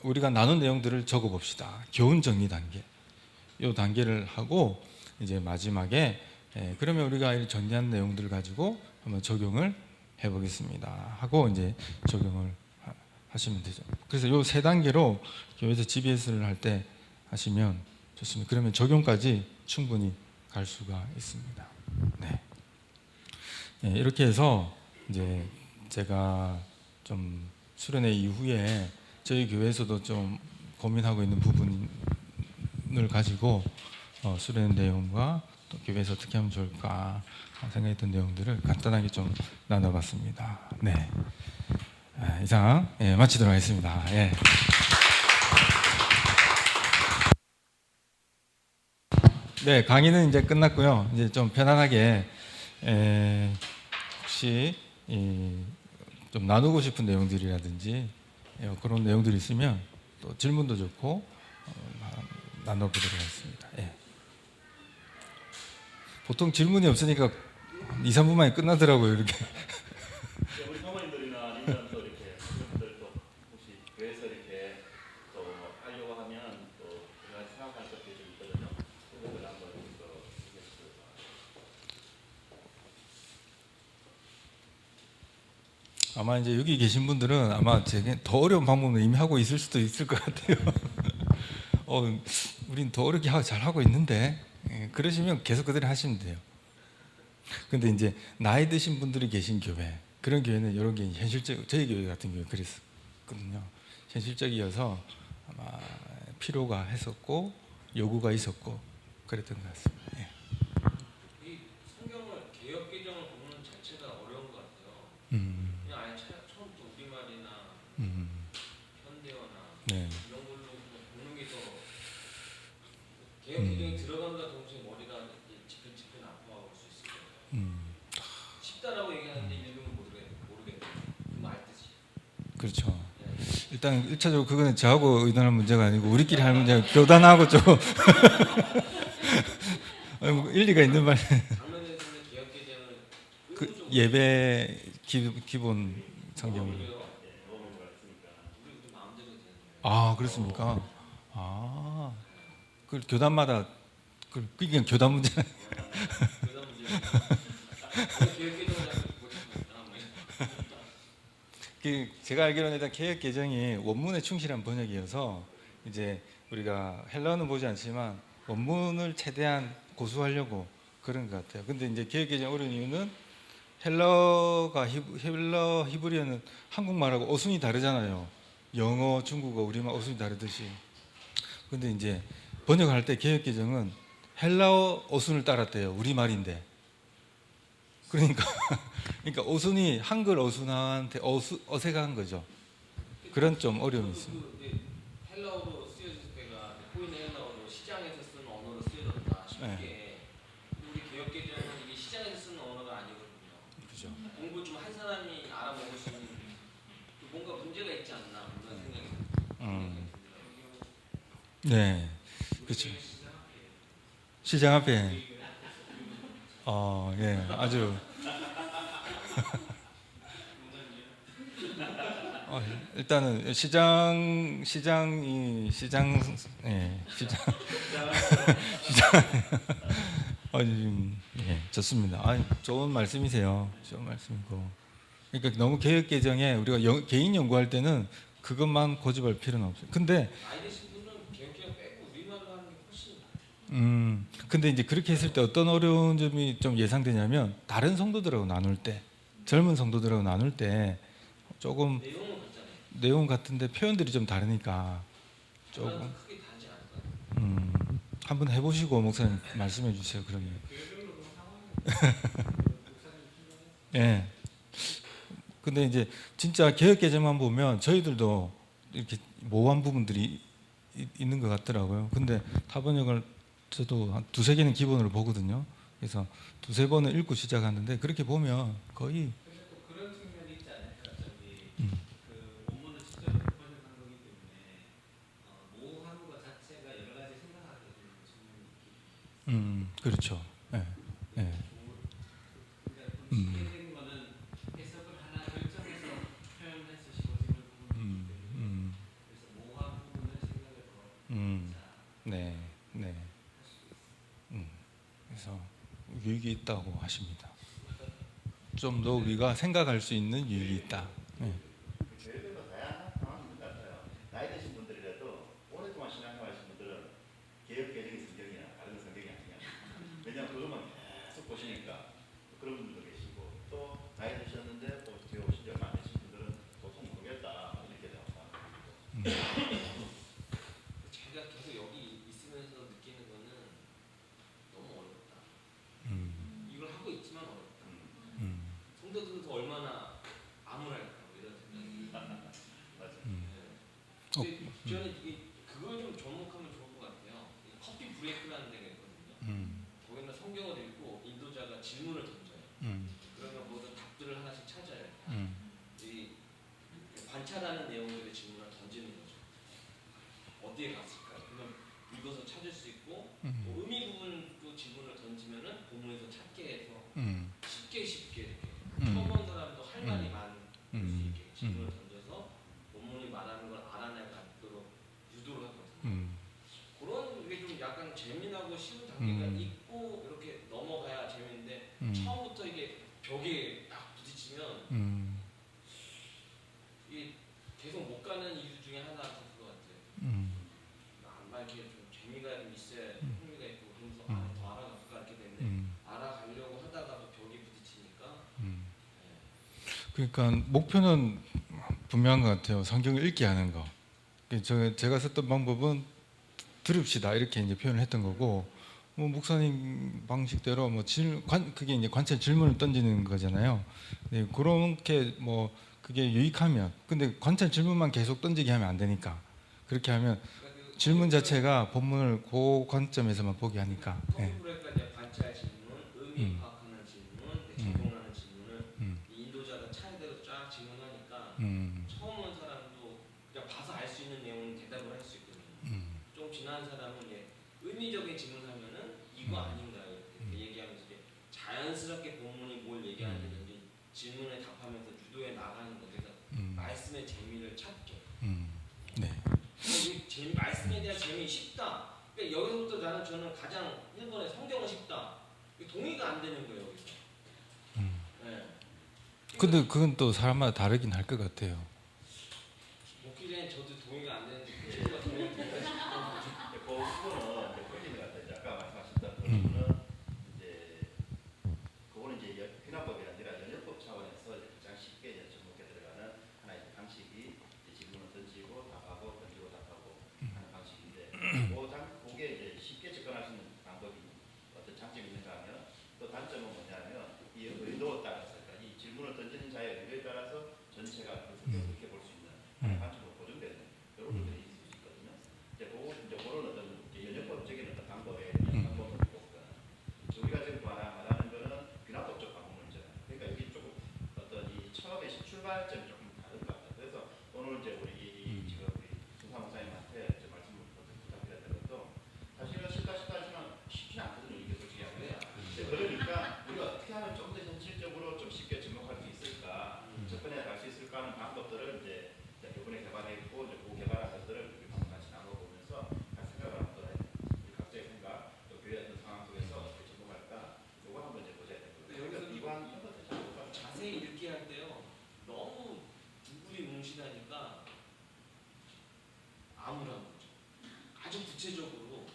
우리가 나눈 내용들을 적어 봅시다. 교훈 정리 단계. 이 단계를 하고 이제 마지막에 그러면 우리가 정리한 내용들을 가지고 한번 적용을 해보겠습니다 하고 이제 적용을 하시면 되죠. 그래서 이 세 단계로 교회에서 GBS를 할 때 하시면 좋습니다. 그러면 적용까지 충분히 갈 수가 있습니다. 네. 이렇게 해서 이제 제가 좀 수련회 이후에 저희 교회에서도 좀 고민하고 있는 부분을 가지고 수련 내용과 또 교회에서 어떻게 하면 좋을까 생각했던 내용들을 간단하게 좀 나눠봤습니다. 네, 이상 마치도록 하겠습니다. 예. 네, 강의는 이제 끝났고요. 이제 좀 편안하게 혹시 좀 나누고 싶은 내용들이라든지 그런 내용들이 있으면 또 질문도 좋고 나눠보도록 하겠습니다. 예. 보통 질문이 없으니까 2, 3분 만에 끝나더라고요. 이렇게. 우리 사모님들이나 아니면 또 이렇게 분들 또 혹시 교회에서 이렇게 또 하려고 하면 또 우리가 생각할 것들이 좀 있거든요. 그것을 한번 또 얘기해 아마 이제 여기 계신 분들은 아마 제게 더 어려운 방법을 이미 하고 있을 수도 있을 것 같아요. 우린 더 어렵게 잘 하고 있는데 그러시면 계속 그대로 하시면 돼요. 근데 이제 나이 드신 분들이 계신 교회, 그런 교회는 이런 게 현실적, 저희 교회 같은 경우에 그랬었거든요. 현실적이어서 아마 필요가 했었고 요구가 있었고 그랬던 것 같습니다. 예. 이 성경을 개역 개정을 보는 자체가 어려운 것 같아요. 그냥 아예 처음부터 우리말이나 현대어나 네. 이런 걸로 그냥 보는 게 더 개역 개정이 들어간다 동시에 머리가 지끈지끈 아파올 수 있을 거예요. 쉽다라고 얘기하는데 읽으면 모르겠네요. 그 말 뜻이. 그렇죠. 네. 일단 1차적으로 그거는 저하고 의논할 문제가 아니고 우리끼리 할 문제가 교단하고 좀 일리가 있는 말. 장로님들은 개역 개정을 그 예배 기본 성경으로. 우리도 마음대로 되는 거예요. 아 그렇습니까? 아, 그 교단마다 그게 교단 문제는. 그러다 문제. 개역 개정을 하면 못하겠다. 제가 알기로는 일단 개역 개정이 원문에 충실한 번역이어서 이제 우리가 헬라어는 보지 않지만 원문을 최대한 고수하려고 그런 것 같아요. 근데 이제 개역 개정 어려운 이유는 헬라어가 헬라어 히브리어는 한국말하고 어순이 다르잖아요. 영어, 중국어, 우리말 어순이 다르듯이. 근데 이제 번역할 때 개역 개정은 헬라어 어순을 따랐대요. 우리말인데. 그러니까 어순이 한글 어순한테 어색한 거죠. 그런 좀 어려움이 있습니다. 헬라어로 쓰여질 때가 코인 헬라어로 시장에서 쓰는 언어로 쓰여졌다 싶게 네. 우리 개역 개정은 이게 시장에서 쓰는 언어가 아니거든요. 그죠. 공부 좀 한 사람이 알아먹을 수 있는 뭔가 문제가 있지 않나 그런 생각이 네, 그렇죠. 시장 앞에, 예, 아주. 일단은 시장, 예, 시장, 예, 좋습니다. 좋은 말씀이세요. 좋은 말씀이고. 그러니까 너무 개혁 개정에 우리가 개인 연구할 때는 그것만 고집할 필요는 없어요. 근데 나이 드신 분은 개역 개정 빼고 우리말로 하는 게 훨씬 근데 이제 그렇게 했을 때 어떤 어려운 점이 좀 예상되냐면 다른 성도들하고 나눌 때, 젊은 성도들하고 나눌 때 조금 내용은 같잖아요. 내용 같은데 표현들이 좀 다르니까 조금 크게 다르지 않을까요? 한번 해보시고 목사님 말씀해 주세요. 그러면. 예. 근데 이제 진짜 개혁 개정만 보면 저희들도 이렇게 모호한 부분들이 있는 것 같더라고요. 근데 타번역을 저도 한 두세 개는 기본으로 보거든요. 그래서 두세 번을 읽고 시작하는데 그렇게 보면 거의 근데 또 그런 측면이 있지 않을까? 그 원문을 직접 번역한 거기 때문에 모호한 것 자체가 여러 가지 생각하게 되는 측면이 있기 그렇죠. 예. 예. 그러니까 좀 쉽게 된 거는 해석을 하나 결정해서 표현해서 씌워지는 부분이 있기 때문에 그래서 모호한 부분을 생각을 더 네. 네. 그래서 유익이 있다고 하십니다. 좀 더 우리가 생각할 수 있는 유익이 있다. 네. 교회별로 다양한 상황이 있는 것 같아요. 나이 드신 분들이라도 오랫동안 신앙생활하신 분들은 개혁 개정의 성경이나 다른 성경이 아니냐. 왜냐하면 그것만 계속 보시니까 그런 분들도 계시고 또 나이 드셨는데 또 교회 오신 지 얼마 안 되신 분들은 도통 모르겠다 이렇게 나옵니다. 제가 계속 여기 있으면서 느끼는 거는 너무 어렵다. 이걸 하고 있지만 어렵다. 성도들도 얼마나 암울할까 뭐 이런 생각이. 맞아. 근데 저는 이게 그걸 좀 접목하면 좋을 것 같아요. 커피 브레이크라는 데가 있거든요. 거기는 성경을 읽고 인도자가 질문을 던져요. 그러면 모두 답들을 하나씩 찾아요. 이 관찰하는 내용들의 질문을 던지는 거죠. 어디에 갔을까? 그러면 읽어서 찾을 수 있고 뭐 의미 부분도 질문을 던지면은 본문에서 찾게 해서 쉽게 이렇게 처음 본 사람도 할 말이 많을 수 있게 질문을 던져서 본문이 말하는 걸 알아낼 수 있도록 유도를 하거든요. 그런 게 좀 약간 재미나고 쉬운 단계가 있고 이렇게 넘어가야 재미인데 처음부터 이게 벽에 딱 부딪히면 이게 계속 못 가는 이유 중에 하나가 그거 같아요. 막 이렇게 좀 재미가 좀 있어야 흥미가 있고 그러면서 더 알아갈까 이렇게 되는데 알아가려고 하다가도 벽에 부딪히니까. 그러니까 목표는 분명한 것 같아요. 성경을 읽게 하는 거. 제가 썼던 방법은 들읍시다 이렇게 이제 표현을 했던 거고, 뭐 목사님 방식대로 뭐 그게 이제 관찰 질문을 던지는 거잖아요. 네, 그렇게 뭐 그게 유익하면, 근데 관찰 질문만 계속 던지게 하면 안 되니까, 그렇게 하면 질문 자체가 본문을 그 관점에서만 보게 하니까. 예. 성경으로까지 관찰 질문, 의미 파악하는 질문, 적용하는 질문을 이 인도자가 차례대로 쫙 질문하니까 처음 온 사람도 그냥 봐서 알 수 있는 내용은 대답을 할 수 있거든요. 좀 지난 사람은 이제 의미적인 질문하면은 이거 아닌가요? 이렇게 얘기하면서 이제 자연스럽게 본문이 뭘 얘기하는지 질문에 답하면서 유도해 나가는 것에서 말씀의 재미를 찾게. 네. 말씀에 대한 재미 쉽다. 그러니까 여기서부터 저는 가장 1번에 성경은 쉽다. 동의가 안 되는 거예요 여기서. 네. 근데 그건 또 사람마다 다르긴 할 것 같아요. 먹기 전에 저도 동의가 안 되는데 그 친구가 동의가 되는 그 부분은 이제 걸리는 것 같아요. 아까 말씀하셨던 부분은 이제 그거는 이제 귀납법이 아니라 연역법 차원에서 이제 가장 쉽게 이제 접목해 들어가는 하나의 방식이 이제 질문을 던지고 답하고 던지고 답하고 하는 방식인데, 그게 이제 쉽게 접근할 수 있는 방법이 어떤 장점이 있는가 하면, 또 단점은 뭐냐면 이 의도에 따라서, 그러니까 이 질문을 던지는 자의 의도에 따라서 전체가 그렇게 볼 수 있는 하나의 관점으로 고정되는 이런 것들이 있을 수 있거든요. 이제 그런 어떤 연역법적인 어떤 방법에 방법을 보고, 우리가 지금 말하는 거는 귀납법적 방법론이잖아요. 그러니까 여기 조금 어떤 이 처음에 출발점이 조금 다른 것 같아요. 그래서 오늘 이제 우리 지금 우리 순사 목사님한테 이제 말씀을 부탁드려야 될 것도, 사실은 쉽다 하지만 쉽지 않거든요. 이게 솔직히 하면. 그러니까 우리가 어떻게 하면 좀 더 현실적으로 좀 쉽게 접목할 수 있을까, 접근해 갈 수 있을까 하는 방법들을 이제 이번에 개발했고, 이제 그 개발한 것들을 우리 방금 같이 나눠보면서 생각을 한번 해요. 우리 각자의 생각, 또 교회 어떤 상황 속에서 어떻게 접목할까, 이거 한번 이제 보자. 여기서 이관 이런 것들 잘 볼까요? 자세히 읽게 할 때요 너무 두부리뭉실하니까 암울한 거죠. 아주 구체적으로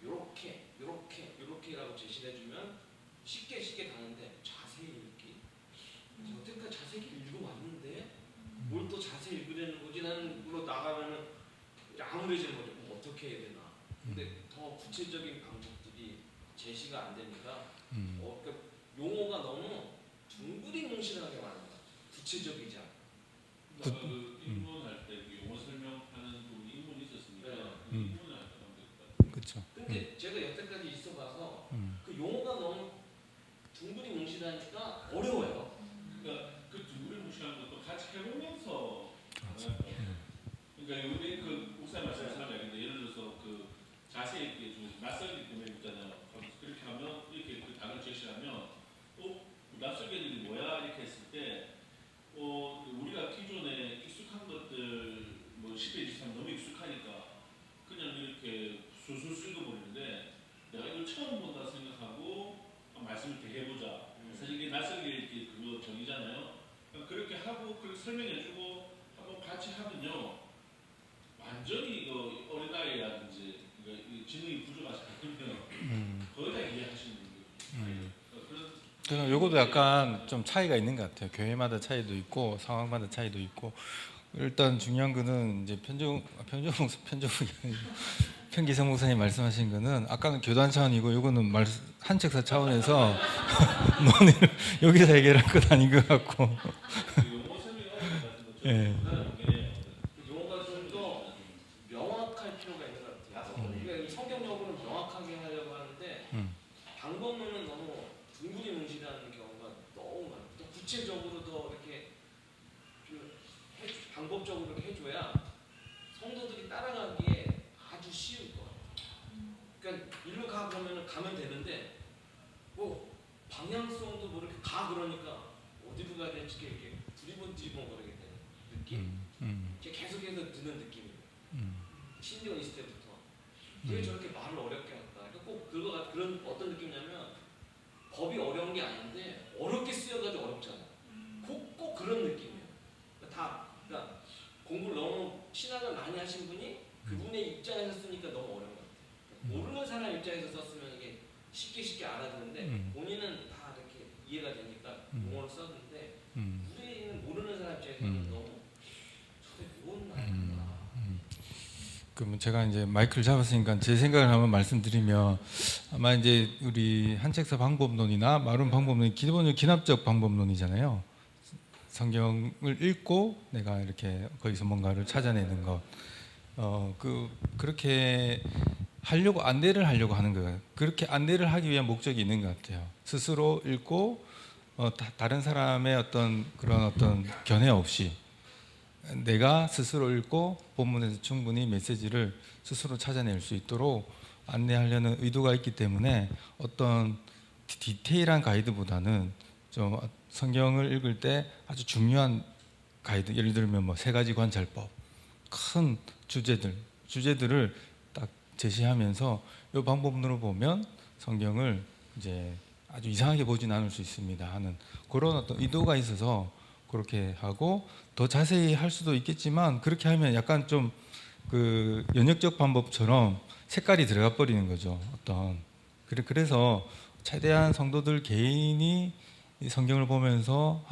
요렇게라고 제시를 해주면 쉽게 가는데, 자세히 읽기? 여태까지 자세히 읽어왔는데 뭘 또 자세히 읽으려는 거지? 나는 물론 나가면은 암울해지는 거죠. 어떻게 해야 되나. 근데 더 구체적인 방법들이 제시가 안 되니까 그러니까 용어가 너무 둥그리뭉실하게 말하는 것 같아요. 구체적이지 않고. 그 입문할 때 용어 설명하는 부분이 입문이 있었으니까 네. 그 입문을 할 때. 그렇죠. 근데 제가 여태까지 있어봐서 그 용어가 너무 둥그리뭉실하니까 어려워요. 그러니까 그 두부리뭉실한 것도 같이 해보면서 가능할 거예요. 그러니까 우리 그 목사 말씀하시는 게 아닌데, 예를 들어서 그 자세히 있게 좀 낯설기 때문에 있잖아요. 그렇게 하면 이렇게 그 답을 제시하면 낯설게들이 뭐야 이렇게 했을 때 우리가 기존에 익숙한 것들 뭐 10회 23 너무 익숙하니까 그냥 이렇게 술술 읽어버리는데, 내가 이걸 처음 본다 생각하고 말씀을 이렇게 해보자. 사실 이게 낯설게 이렇게 그거 정의잖아요. 그러니까 그렇게 하고 그렇게 설명해주고 한번 같이 하면요, 완전히 이거 어린아이라든지 지능이 부족하지 않으면 거의 다 이해하시는 거예요. 그러니까 요것도 약간 좀 차이가 있는 것 같아요. 교회마다 차이도 있고 상황마다 차이도 있고, 일단 중요한 거는 이제 편기성 목사님 말씀하신 거는 아까는 교단 차원이고 이거는 한책사 차원에서 뭐 여기서 해결할 건 아닌 것 같고. 용어 설명하는 것 같은 거 예. 용어가 좀 더 명확할 필요가 있는 것 같아요. 그러니까 이 성경 용어는 명확하게 하려고 하는데 방법론은 너무 둥그리뭉실하는 경우가 너무 많아요. 또 구체적으로 더 이렇게 방법적으로 이렇게 해줘야 성도들이 따라가기에 아주 쉬울 것 같아요. 그러니까 일로 가 그러면 가면 되는데 뭐 방향성도 뭐 이렇게 가 그러니까 어디로 가야 될지 이렇게 두리번두리번 거리게 되는 느낌? 계속해서 듣는 느낌이에요. 신경 있을 때부터 왜 저렇게 말을 어렵게 할까? 그러니까 꼭 그런 어떤 느낌이냐면 법이 어려운 게 아닌데 어렵게 쓰여가지고 어렵잖아. 꼭 그런 느낌이에요. 그러니까 공부를 너무 신학을 많이 하신 분이 그분의 입장에서 쓰니까 너무 어려운 것 같아요. 모르는 사람 입장에서 썼으면 이게 쉽게 알아듣는데 본인은 다 이렇게 이해가 되니까 용어를 썼는데 우리는 모르는 사람 입장에서는 너무 저게 뭔 말이야. 그러면 제가 이제 마이크를 잡았으니까 제 생각을 한번 말씀드리면 아마 이제 우리 한책사 방법론이나 마룬 방법론이 기본적으로 기납적 방법론이잖아요. 성경을 읽고 내가 이렇게 거기서 뭔가를 찾아내는 것. 그렇게 하려고 안내를 하려고 하는 거예요. 그렇게 안내를 하기 위한 목적이 있는 것 같아요. 스스로 읽고 다른 사람의 어떤 견해 없이 내가 스스로 읽고 본문에서 충분히 메시지를 스스로 찾아낼 수 있도록 안내하려는 의도가 있기 때문에 어떤 디테일한 가이드보다는 좀 성경을 읽을 때 아주 중요한 가이드, 예를 들면 뭐 3가지 관찰법, 큰 주제들을 딱 제시하면서 이 방법론으로 보면 성경을 이제 아주 이상하게 보진 않을 수 있습니다 하는 그런 어떤 의도가 있어서 그렇게 하고, 더 자세히 할 수도 있겠지만 그렇게 하면 약간 좀 그 연역적 방법처럼 색깔이 들어가 버리는 거죠. 그래서 최대한 성도들 개인이 이 성경을 보면서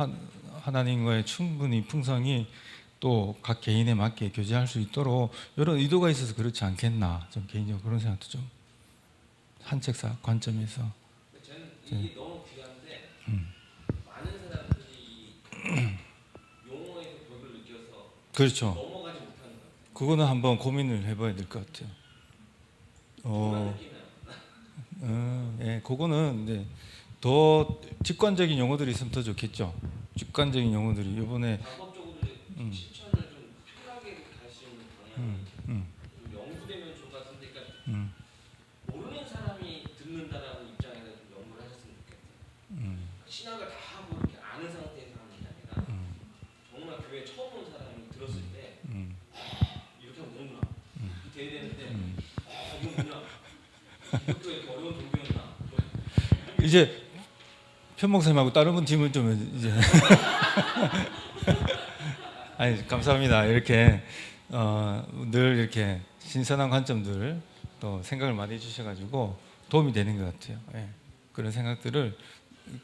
하나님과의 충분히 풍성히 또 각 개인에 맞게 교제할 수 있도록 이런 의도가 있어서 그렇지 않겠나, 좀 개인적으로 그런 생각도 좀 한책사 관점에서. 저는 이게 너무 귀한데 많은 사람들이 이 용어에서 벽을 느껴서 그렇죠. 넘어가지 못하는 것 같아요. 그거는 한번 고민을 해봐야 될 것 같아요. 그런 느낌이에요. 예, 그거는 이제 더 직관적인 용어들이 있으면 더 좋겠죠. 직관적인 용어들이 이번에 방법적으로 실천을 좀 편하게 갈 수 있는 방향이 좀 연구되면 좋을 것 같은데, 그러니까 모르는 사람이 듣는다라는 입장에서 좀 연구를 하셨으면 좋겠어요. 신학을 다 하고 이렇게 아는 상태에서 하는 게 아니라 정말 교회 처음 온 사람이 들었을 때 이렇게 하면 되는구나, 이렇게 돼야 되는데 이거 뭐냐, 이것도 이렇게 어려운 종교였나. 이제 편 목사님하고 다른 분 팀은 좀 이제 아니 감사합니다. 이렇게 늘 이렇게 신선한 관점들 또 생각을 많이 해주셔가지고 도움이 되는 것 같아요. 예. 그런 생각들을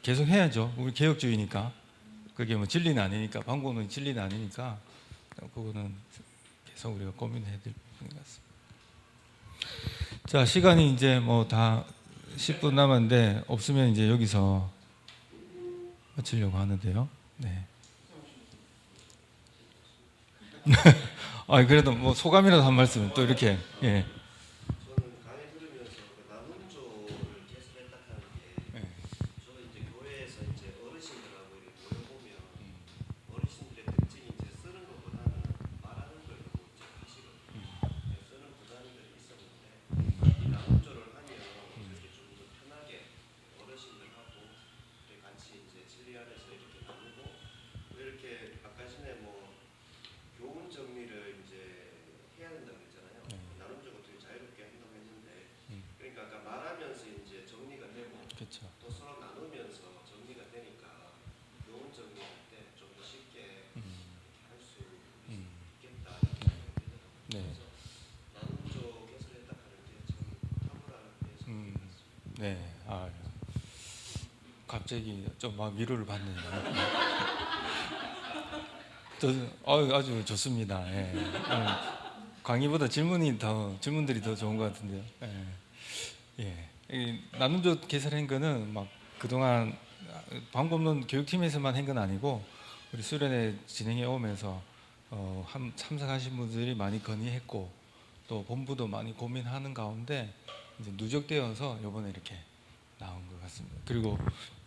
계속 해야죠. 우리 개혁주의니까 그게 뭐 진리는 아니니까, 방법은 진리는 아니니까 그거는 계속 우리가 고민해야 될 부분인 것 같습니다. 자, 시간이 이제 뭐 다 10분 남았는데 없으면 이제 여기서 마치려고 하는데요. 네. 아, 그래도 뭐 소감이라도 한 말씀 또 이렇게. 예. 저는 강의 들으면서 그 나눔조를 개설했다는 게 저도 이제 교회에서 이제 어르신들하고 이렇게 모여보면 어르신들의 특징이 이제 쓰는 것보다는 말하는 걸 너무 이제 하시거든요. 쓰는 부담들이 있었는데 이 나눔조를 하면 이렇게 좀 더 편하게 어르신들하고 같이 이제 진리 안에서 이렇게 나누고, 또 이렇게 아까 전에 뭐 교훈 정리를 이제 해야 된다고 했잖아요. 나눔적으로 되게 자유롭게 한다고 했는데, 그러니까 아까 말하면서 이제 정리가 되고 그렇죠. 또 서로 나누면서 정리가 되니까 교훈 정리할 때 좀 더 쉽게 할 수 있겠다 이렇게 생각이 들더라고요. 네. 그래서 나눔적 개설했다 하는 게 참 탁월한 개설. 네. 아, 갑자기 좀 막 위로를 받네요. 아주 좋습니다. 예. 강의보다 질문들이 더 좋은 것 같은데요. 예. 이 나눔조 개설한 거는 막 그동안 방법론 교육팀에서만 한 건 아니고 우리 수련회 진행해 오면서 참석하신 분들이 많이 건의했고 또 본부도 많이 고민하는 가운데 이제 누적되어서 이번에 이렇게 나온 것 같습니다. 그리고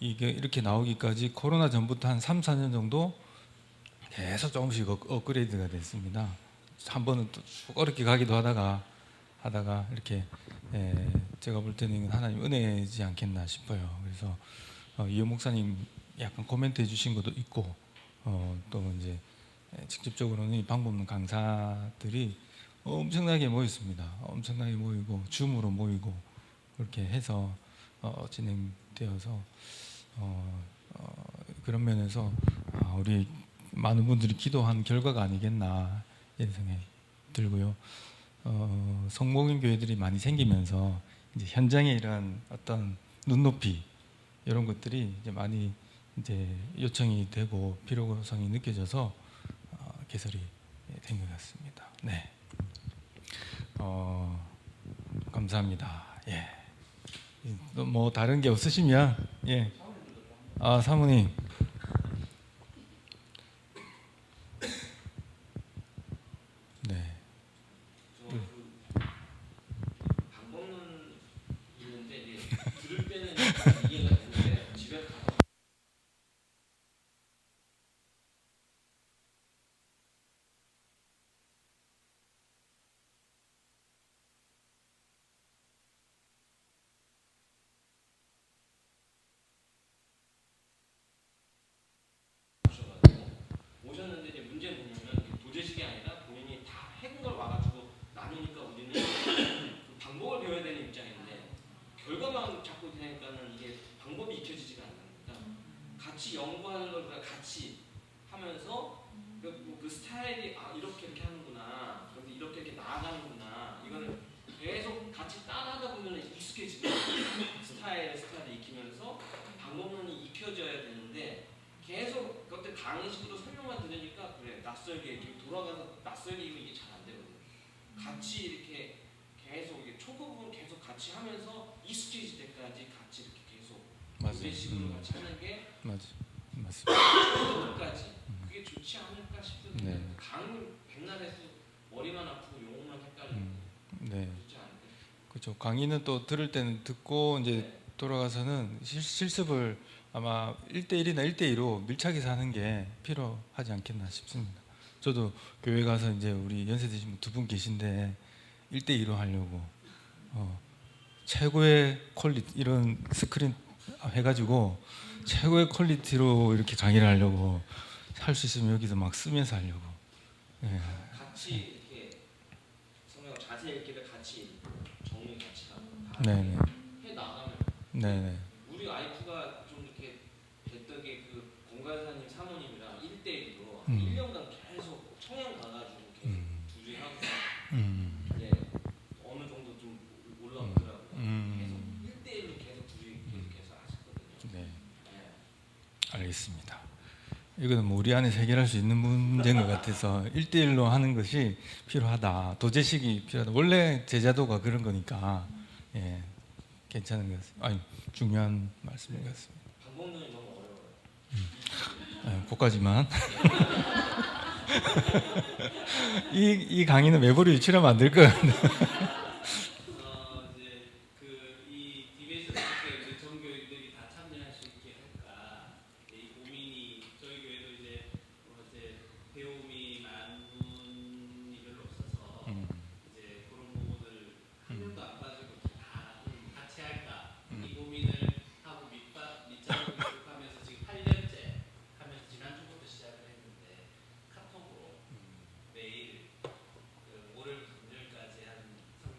이게 이렇게 나오기까지 코로나 전부터 한 3, 4년 정도 계속 조금씩 업그레이드가 됐습니다. 한 번은 또 쭉 어렵게 가기도 하다가 이렇게 제가 볼 때는 하나님 은혜지 않겠나 싶어요. 그래서 이호 목사님 약간 코멘트 해주신 것도 있고 또 이제 직접적으로는 이 방법론 강사들이 엄청나게 모였습니다. 엄청나게 모이고 줌으로 모이고 그렇게 해서 진행되어서 그런 면에서 우리 많은 분들이 기도한 결과가 아니겠나 이런 생각이 들고요. 성목인 교회들이 많이 생기면서 이제 현장에 이런 어떤 눈높이 이런 것들이 이제 많이 이제 요청이 되고 필요성이 느껴져서 개설이 된 것 같습니다. 네, 감사합니다. 예, 또 뭐 다른 게 없으시면 예, 사모님. 네. 방법론 있는데 이제 들을 때는 약간 이해가 되는데 집에 가서 오셨는데 이제 문제는 뭐냐면 도제식이 아니라 본인이 다 해본 걸 와가지고 나누니까 우리는 그 방법을 배워야 되는 입장인데 결과만 자꾸 되니까는 이게 방법이 익혀지지가 않습니다. 같이 연구하는 걸 같이 하면서 그 스타일이 이렇게 하는구나, 그런데 이렇게 나아가는구나, 이거는 계속 같이 따라하다 보면 익숙해지고 스타일을 익히면서 방법론이 익혀져야 되는데 계속 그때 강의식으로 설명만 들으니까 그래 낯설게 이렇게 돌아가서 낯설게 이게 잘 안 되거든요. 같이 이렇게 계속 이게 초급은 계속 같이 하면서 익숙해질 때까지 같이 이렇게 계속 도제식으로 같이 하는 게 맞습니다. 끝까지 그게 좋지 않을까 싶은데 네. 강의 백날 해서 머리만 아프고 용어만 헷갈리고 네. 좋지 않을까. 그렇죠. 강의는 또 들을 때는 듣고 이제 돌아가서는 실습을 아마 1대1이나 1대2로 밀착해서 하는 게 필요하지 않겠나 싶습니다. 저도 교회 가서 이제 우리 연세 드신 분 2분 계신데 1대2로 하려고 최고의 퀄리티 이런 스크린 해가지고 최고의 퀄리티로 이렇게 강의를 하려고 할 수 있으면 여기서 막 쓰면서 하려고. 예. 같이 이렇게 성경 자세히 읽기를 같이 정리 같이 하고 네네. 해 나가면 네네. 우리 와이프가 좀 이렇게 됐던 게 그 공간사님 사모님이랑 1대1로 1년간 계속 청양 가가지고 계속 둘이 하고 이제 어느 정도 좀 올라오더라고요. 계속 1대1로 계속 둘이 계속 하셨거든요. 네. 네. 알겠습니다. 이거는 뭐 우리 안에서 해결할 수 있는 문제인 것 같아서 1대1로 하는 것이 필요하다. 도제식이 필요하다. 원래 제자도가 그런 거니까 예, 괜찮은 것 같습니다. 아니, 중요한 말씀인 것 같습니다. 방법론이 너무 어려워요. 고까지만 이 강의는 매부로 유출하면 안 될 것 같은데. 이제 이 디베이트 어떻게 우리 전 교회들이 다 참여할 수 있게 할까 이 고민이 저희 교회도 이제 배움이 많은 분이 별로 없어서 이제 그런 부분을 한 명도 안 빠지고 다 같이 할까 이 고민을 하고 밑작을 교육하면서 지금 8년째 하면서 지난주부터 시작을 했는데 카톡으로 매일 월요일 금요일까지 한 30,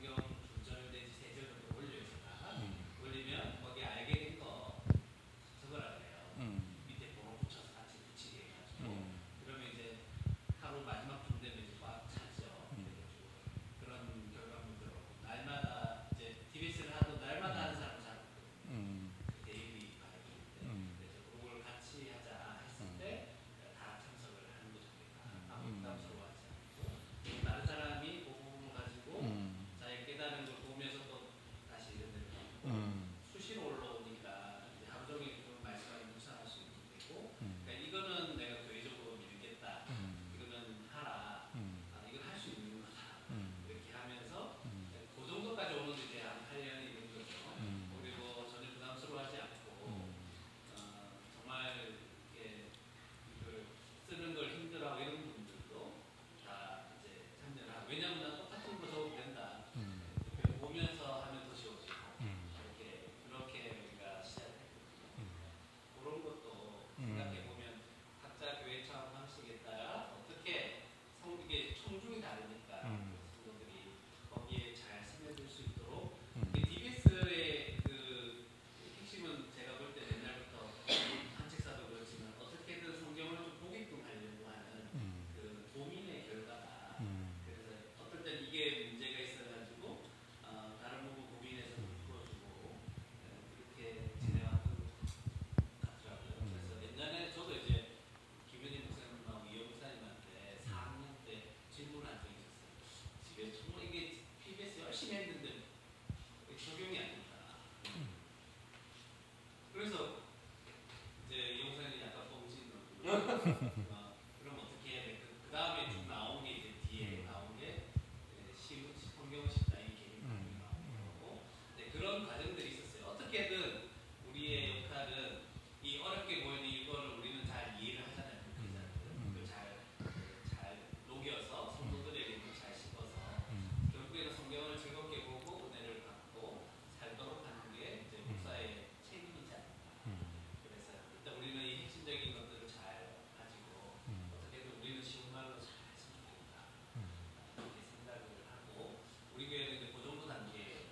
그럼 어떻게 해야 돼? 그 다음에 쭉 나온 게 이제 뒤에 나온 게 성경 십자인 개인 나오는 거고 네, 그런 과정들이 있었어요. 어떻게든 우리의 역할은 이 어렵게 보이는 이거를 우리는 잘 이해를 하잖아요. 그걸 잘 녹여서 성도들에게 잘 씹어서 결국에는 성경을 즐겁게 보고 은혜를 받고 살도록 하는 게 이제 목사의 책임이지 않을까. 그래서 일단 우리는 이 핵심적인 것들을 잘 가지고 어떻게든 우리는 쉬운 말로 잘 했으면 좋겠다. 이렇게 생각을 하고 우리 교회는 이제 그 정도 단계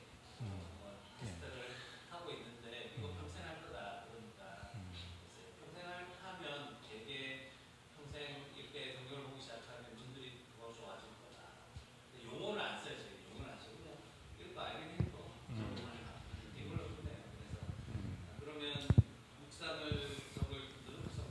테스트를 하고 있는데 이거 평생 할 거다 그러니까 글쎄요. 평생 하면 되게 평생 이렇게 성경을 보기 시작하면 분들이 더 좋아질 거다. 근데 용어를 안 써요. 저희 용어를 안 쓰고 그냥 이것도 알긴 해도 이걸로 끝내요. 그래서 그러면 묵상을 적을 분들은 묵상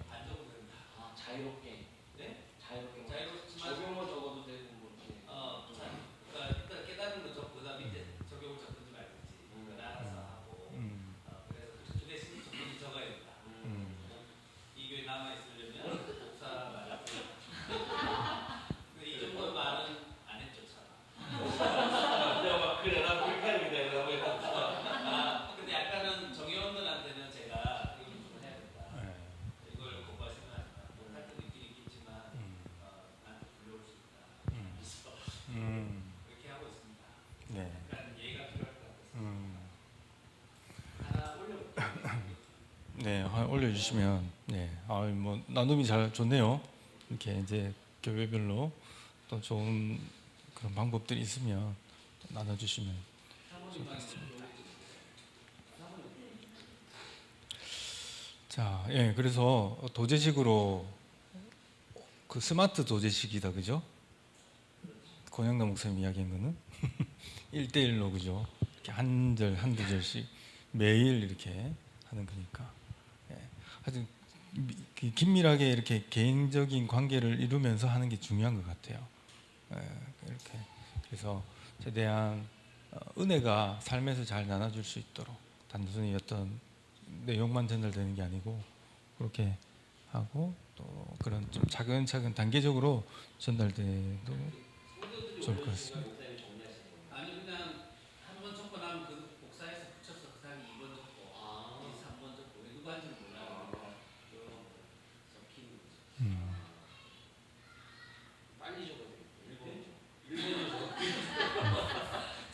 반적으로 된다. 아, 자유롭게 네? 자유롭게 자유롭지만 적용을 적어도 되고 뭐 이렇게 그러니까 일단 깨달은 거 적고 그다음 밑에 적용을 적든지 말든지 그걸 알아서 하고 그래서 그 대신 전문이 적어야 된다. 이 교회 남아 있으려면 목사 말을 근데 이 정도 말은 안 했죠 참. 내가 막 그래 나 그렇게 하는 게 라고 해서 근데 약간은 정의원들한테는 제가 이걸 좀 해야 된다. 이걸 공부할 생각하지 마. 할 때도 있긴 있겠지만 나한테 불려올 수 있다. 그래서 그렇게 하고 있습니다. 네. 약간 예의가 필요할 것 같아서 하나 올려볼게요. 네, 올려주시면 네, 뭐 나눔이 잘 좋네요. 이렇게 이제 교회별로 또 좋은 그런 방법들이 있으면 나눠주시면 좋겠습니다. 자, 예, 그래서 도제식으로 그 스마트 도제식이다, 그죠? 권영남 목사님 이야기한 거는 1대1로 그죠? 이렇게 한 절, 한두 절씩 매일 이렇게 하는 거니까. 예. 아주 긴밀하게 이렇게 개인적인 관계를 이루면서 하는 게 중요한 것 같아요. 예, 이렇게. 그래서 최대한 은혜가 삶에서 잘 나눠줄 수 있도록 단순히 어떤 내용만 전달되는 게 아니고 그렇게 하고 또 그런 좀 차근차근 단계적으로 전달돼도 좋을 것 같습니다. 아니 그냥 한 번 적고 나면 그 복사해서 붙여서 그 사람이 2번 적고 3번 적고 왜 누가 하는지 몰라요. 적히는 거죠. 빨리 적어야 돼요.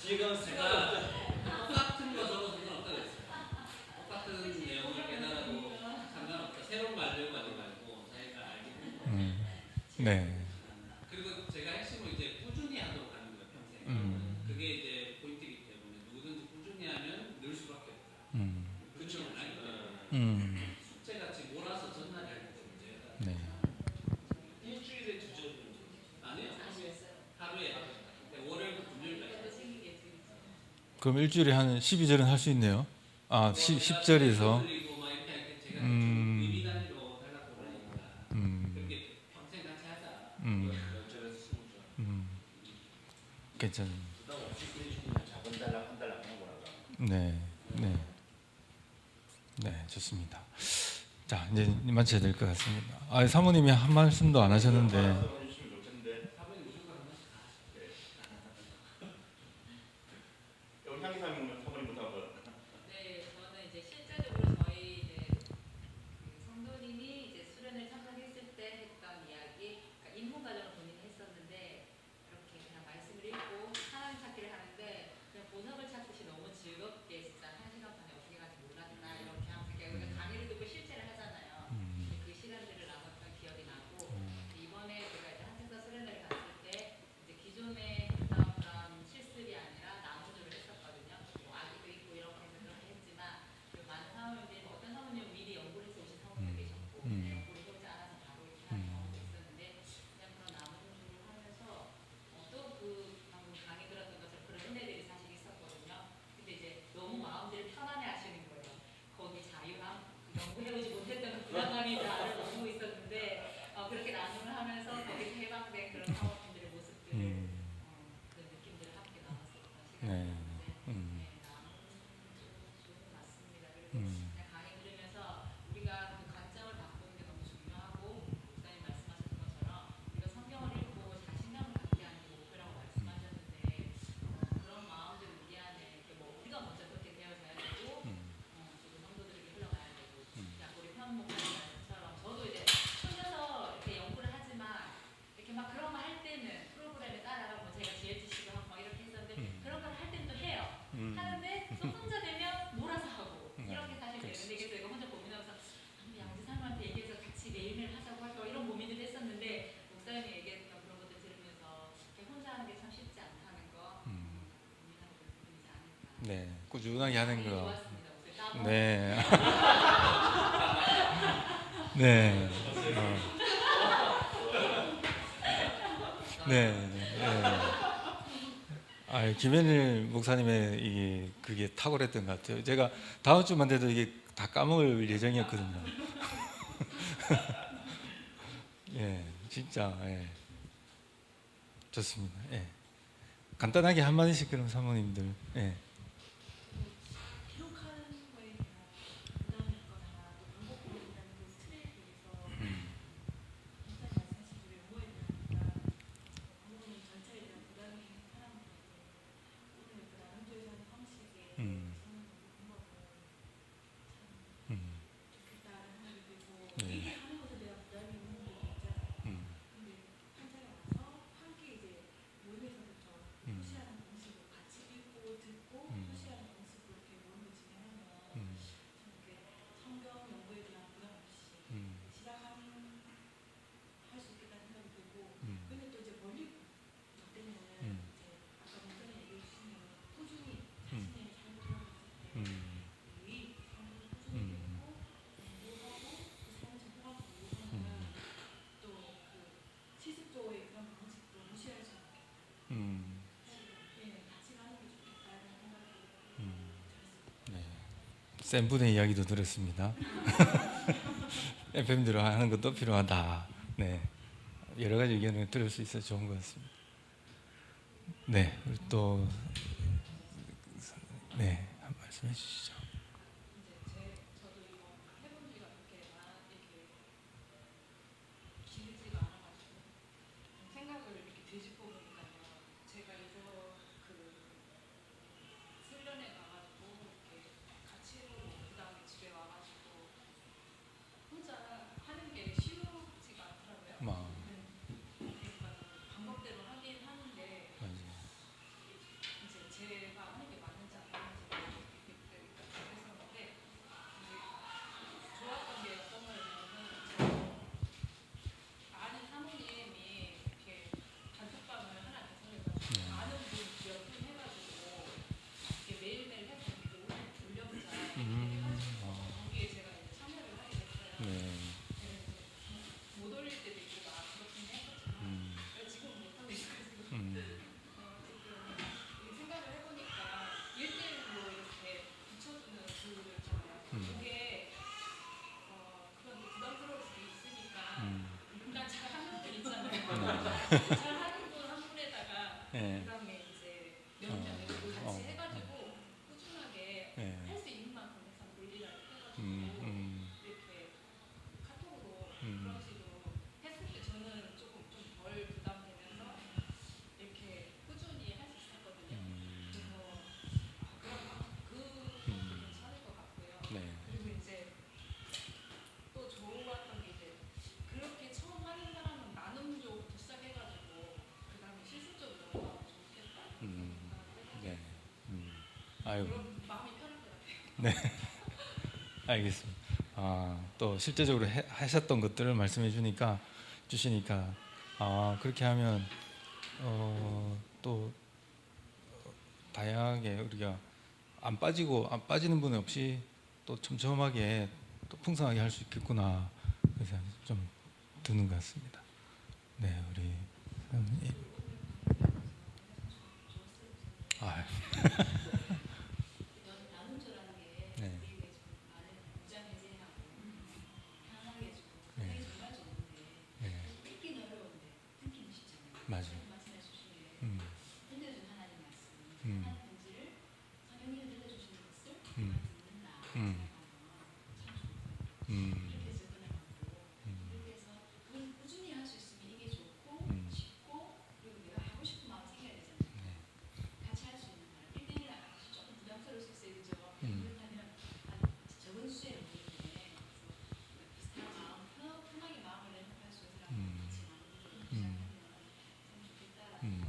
뒤에 가면 제가 똑같은 거 적어서 상관없다 그랬어요. 똑같은 내용을 깨달아도 상관없다. 새로운 말을 하지 말고 자기가 알게 네. 그리고 제가 핵심은 이제 꾸준히 하도록 하는 거예요. 평생. 그게 이제 포인트이기 때문에 누구든지 꾸준히 하면 늘 수밖에 없다. 그렇죠. 숙제같이 몰아서 전날에 할 때 문제가 네. 일주일에 2절 아니요. 하루에 월요일부터 금요일까지. 그럼 일주일에 한 12절은 할 수 있네요. 아, 10절에서. 그리고 막 이렇게 할 때 제가 의미 단위로 달라고 그러니까 그렇게 평생 같이 하자. 10절에서 20절. 괜찮습니다. 부담 없이 해주면 작은 달랑 한 달랑 하는 거라서. 네, 네, 네, 좋습니다. 자, 이제 마쳐야 될 것 같습니다. 아, 사모님이 한 말씀도 안 하셨는데. 해주시면 좋겠는데. 사모님 무조건 한 번씩 다 하시죠. 여기 향기 사모님부터 한번. 네, 저는 이제 실제적으로 저희 이제 그 성도님이 이제 수련을 참석했을 때 했던 이야기, 그러니까 인문 과정을 본인이 했었는데 이렇게 그냥 말씀을 읽고 하나님 찾기를 하는데 그냥 본업을 찾듯이 너무 즐겁게 진짜 1시간 반에 어떻게 가지 몰랐다 이렇게 하면서 우리가 강의를 듣고 실제를 하잖아요. 근데 그 시간들을 나눴던 기억이 나고 이번에 제가 이제 한국사 수련회를 갔을 때 이제 기존에 했던 그런 실습이 아니라 나무주를 했었거든요. 뭐 아기도 있고 이렇게 해서 그렇게 했지만 그 많은 사모님들이 어떤 사모님은 미리 연구를 해서 오신 사모님도 계셨고 연구를 해오지 않아서 바로 이렇게 하는 경우도 있었는데 그냥 그런 나무주를 하면서 또 그 방금 강의 들었던 것처럼 그런 은혜들이 사실 있었거든요. 근데 이제 너무 마음들을 편안해 하시는 거예요. 거기 자유함, 연구해오지 못했던 그 불안감이 나를 넘고 있었는데 그렇게 나눔을 하면서 거기서 해방된 그런 사모님들의 모습들을 그 느낌들을 함께 나눴었던 네. 시간이었는데 나눔은 좋은 것 같습니다. 그리고 그냥 강의 들으면서 우리가 그 관점을 바꾸는 게 너무 중요하고 네, 꾸준하게 하는 거. 좋았습니다. 우리 따로 네. 네. 네. 네. 아, 김현일 목사님의 이게 그게 탁월했던 것 같아요. 제가 다음 주만 돼도 이게 다 까먹을 예정이었거든요. 예, 진짜 예. 좋습니다. 예. 간단하게 한 마디씩 그럼 사모님들. 예. 기록하는 거에 대한 부담이 있거나 또 반복되고 있다는 그 스트레스에 대해서 목사님 말씀하신 대로 용어에 대한 부담, 부모님 전체에 대한 부담이 사람들에게 오늘 그 나눔조에서 하는 방식에 저는 너무 음. 좋겠다는 생각이 들고 네. 이게 하는 것에 대한 부담이 있는 분들이 있잖아요. 근데 현장에 와서 함께 이제 모임에서부터 표시하는 방식으로 같이 읽고 듣고 표시하는 방식으로 이렇게 모임을 진행하면 저는 이렇게 성경 연구에 대한 부담 없이 시작할 수 있겠다는 생각이 들고 근데 또 이제 멀리 갈 때는 이제 아까 목사님 얘기해 주신 대로 꾸준히 자신의 삶을 돌아봤을 때 이 삶을 꾸준히 배우고 공부하고 그 삶을 적용하고 이러면 또 그 실습조의 그런 방식도 무시할 수 없게 같이 가는 게 좋겠다는 생각이 들었습니다. 네. 센 분의 이야기도 들었습니다. FM대로 하는 것도 필요하다. 네. 여러 가지 의견을 들을 수 있어 좋은 것 같습니다. 네. 우리 또 네. 한 말씀해 주시죠. 저도 이거 해본 지가 그렇게 이렇게 길지가 않아가지고 좀 생각을 이렇게 되짚어 보니까요. 제가 이거 그 훈련에 가가지고 이렇게 같이 해보고 그다음에 집에 와가지고 혼자 하는 게 쉬우지가 않더라고요. 뭐, 그러니까 방법대로 하긴 하는데 맞아요. 이제 제가 하는 게 맞는지 안 맞는지 그랬었는데 좋았던 게 어떤 거였냐면 아는 사모님이 이렇게 단톡방을 하나 개설해가지고 아는 분 기억을 해가지고 이렇게 매일매일 해서 이렇게 올려보자 이렇게 해가지고 거기에 제가 이제 참여를 하게 됐어요. 네. 못 올릴 때도 있고 막 그렇긴 했었지만 지금 못하고 있어가지고 어쨌든 이 생각을 해보니까 1대1로 이렇게 붙여주는 글을 있잖아요. 그게 그런 부담스러울 수도 있으니까 일단 잘하는 분 있잖아요. 잘하는 분 한 분에다가 네. 그다음에 이제 몇 명이 같이 해가지고 꾸준하게 네. 할 수 있는 만큼 해서 올리라고 해가지고 이렇게 카톡으로 그런 식으로 했을 때 저는 조금 좀 덜 부담되면서 이렇게 꾸준히 할 수 있었거든요. 그래서 그럼 괜찮을 것 같고요. 네. 그리고 이제 또 좋았던 게 이제 그렇게 처음 하는 사람은 나눔조부터 시작해가지고 그 다음에 실습적으로 넘어가면 좋겠다 이런 생각을 네. 해가지고 아유. 그럼 마음이 편할 것 같아요. 네. 알겠습니다. 또 실제적으로 하셨던 것들을 말씀해 주시니까 그렇게 하면 또 다양하게 우리가 안 빠지는 분 없이 또 촘촘하게 또 풍성하게 할 수 있겠구나 그래서 좀 드는 것 같습니다. 네, 우리 사모님. 나눔조라는 게 네. 우리에게 좀 많은 무장해제하고 편하게 해주고 네. 그게 정말 좋은데 네, 듣기는 어려운데 듣기는 쉽잖아요. 맞아요. 말씀해 주신 게 음, 들려준 하나님 말씀, 하나님 편지를 성령님이 들려주시는 것을 듣는다 음. 생각하면 참 좋은 것 같아요. 음, 이렇게 접근해가고 이렇게 해서 그걸 꾸준히 할 수 있으면 이게 좋고 쉽고 그리고 내가 하고 싶은 마음이 생겨야 되잖아요. 같이 할 수 있는 사람 1대1 조금 부담스러울 수 있어요. 그죠? 그렇다면 적은 수의 모임인데 비슷한 마음 편하게 마음을 내놓고 할 수 있는 사람과 같이 나누고 시작하면 참 좋겠다라는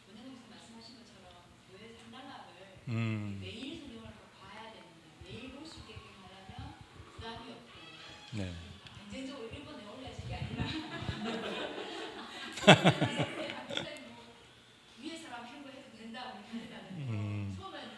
원장님 말씀하신 것처럼 교회에서 한 달락을 매일 성경을 봐야 된다. 매일 볼 수 있게끔 하려면 부담이 없고 네. 경쟁적으로 일본에 올려질 게 아니라 위에 사람 행보해도 된다고 하니까는 처음에는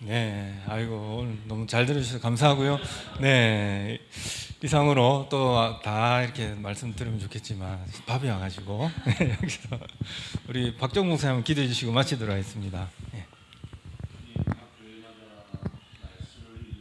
네, 아이고 오늘 너무 잘 들어주셔서 감사하고요. 네, 이상으로 또 다 이렇게 말씀드리면 좋겠지만 밥이 와가지고 여기서 우리 박정 목사님 기도해 주시고 마치도록 하겠습니다.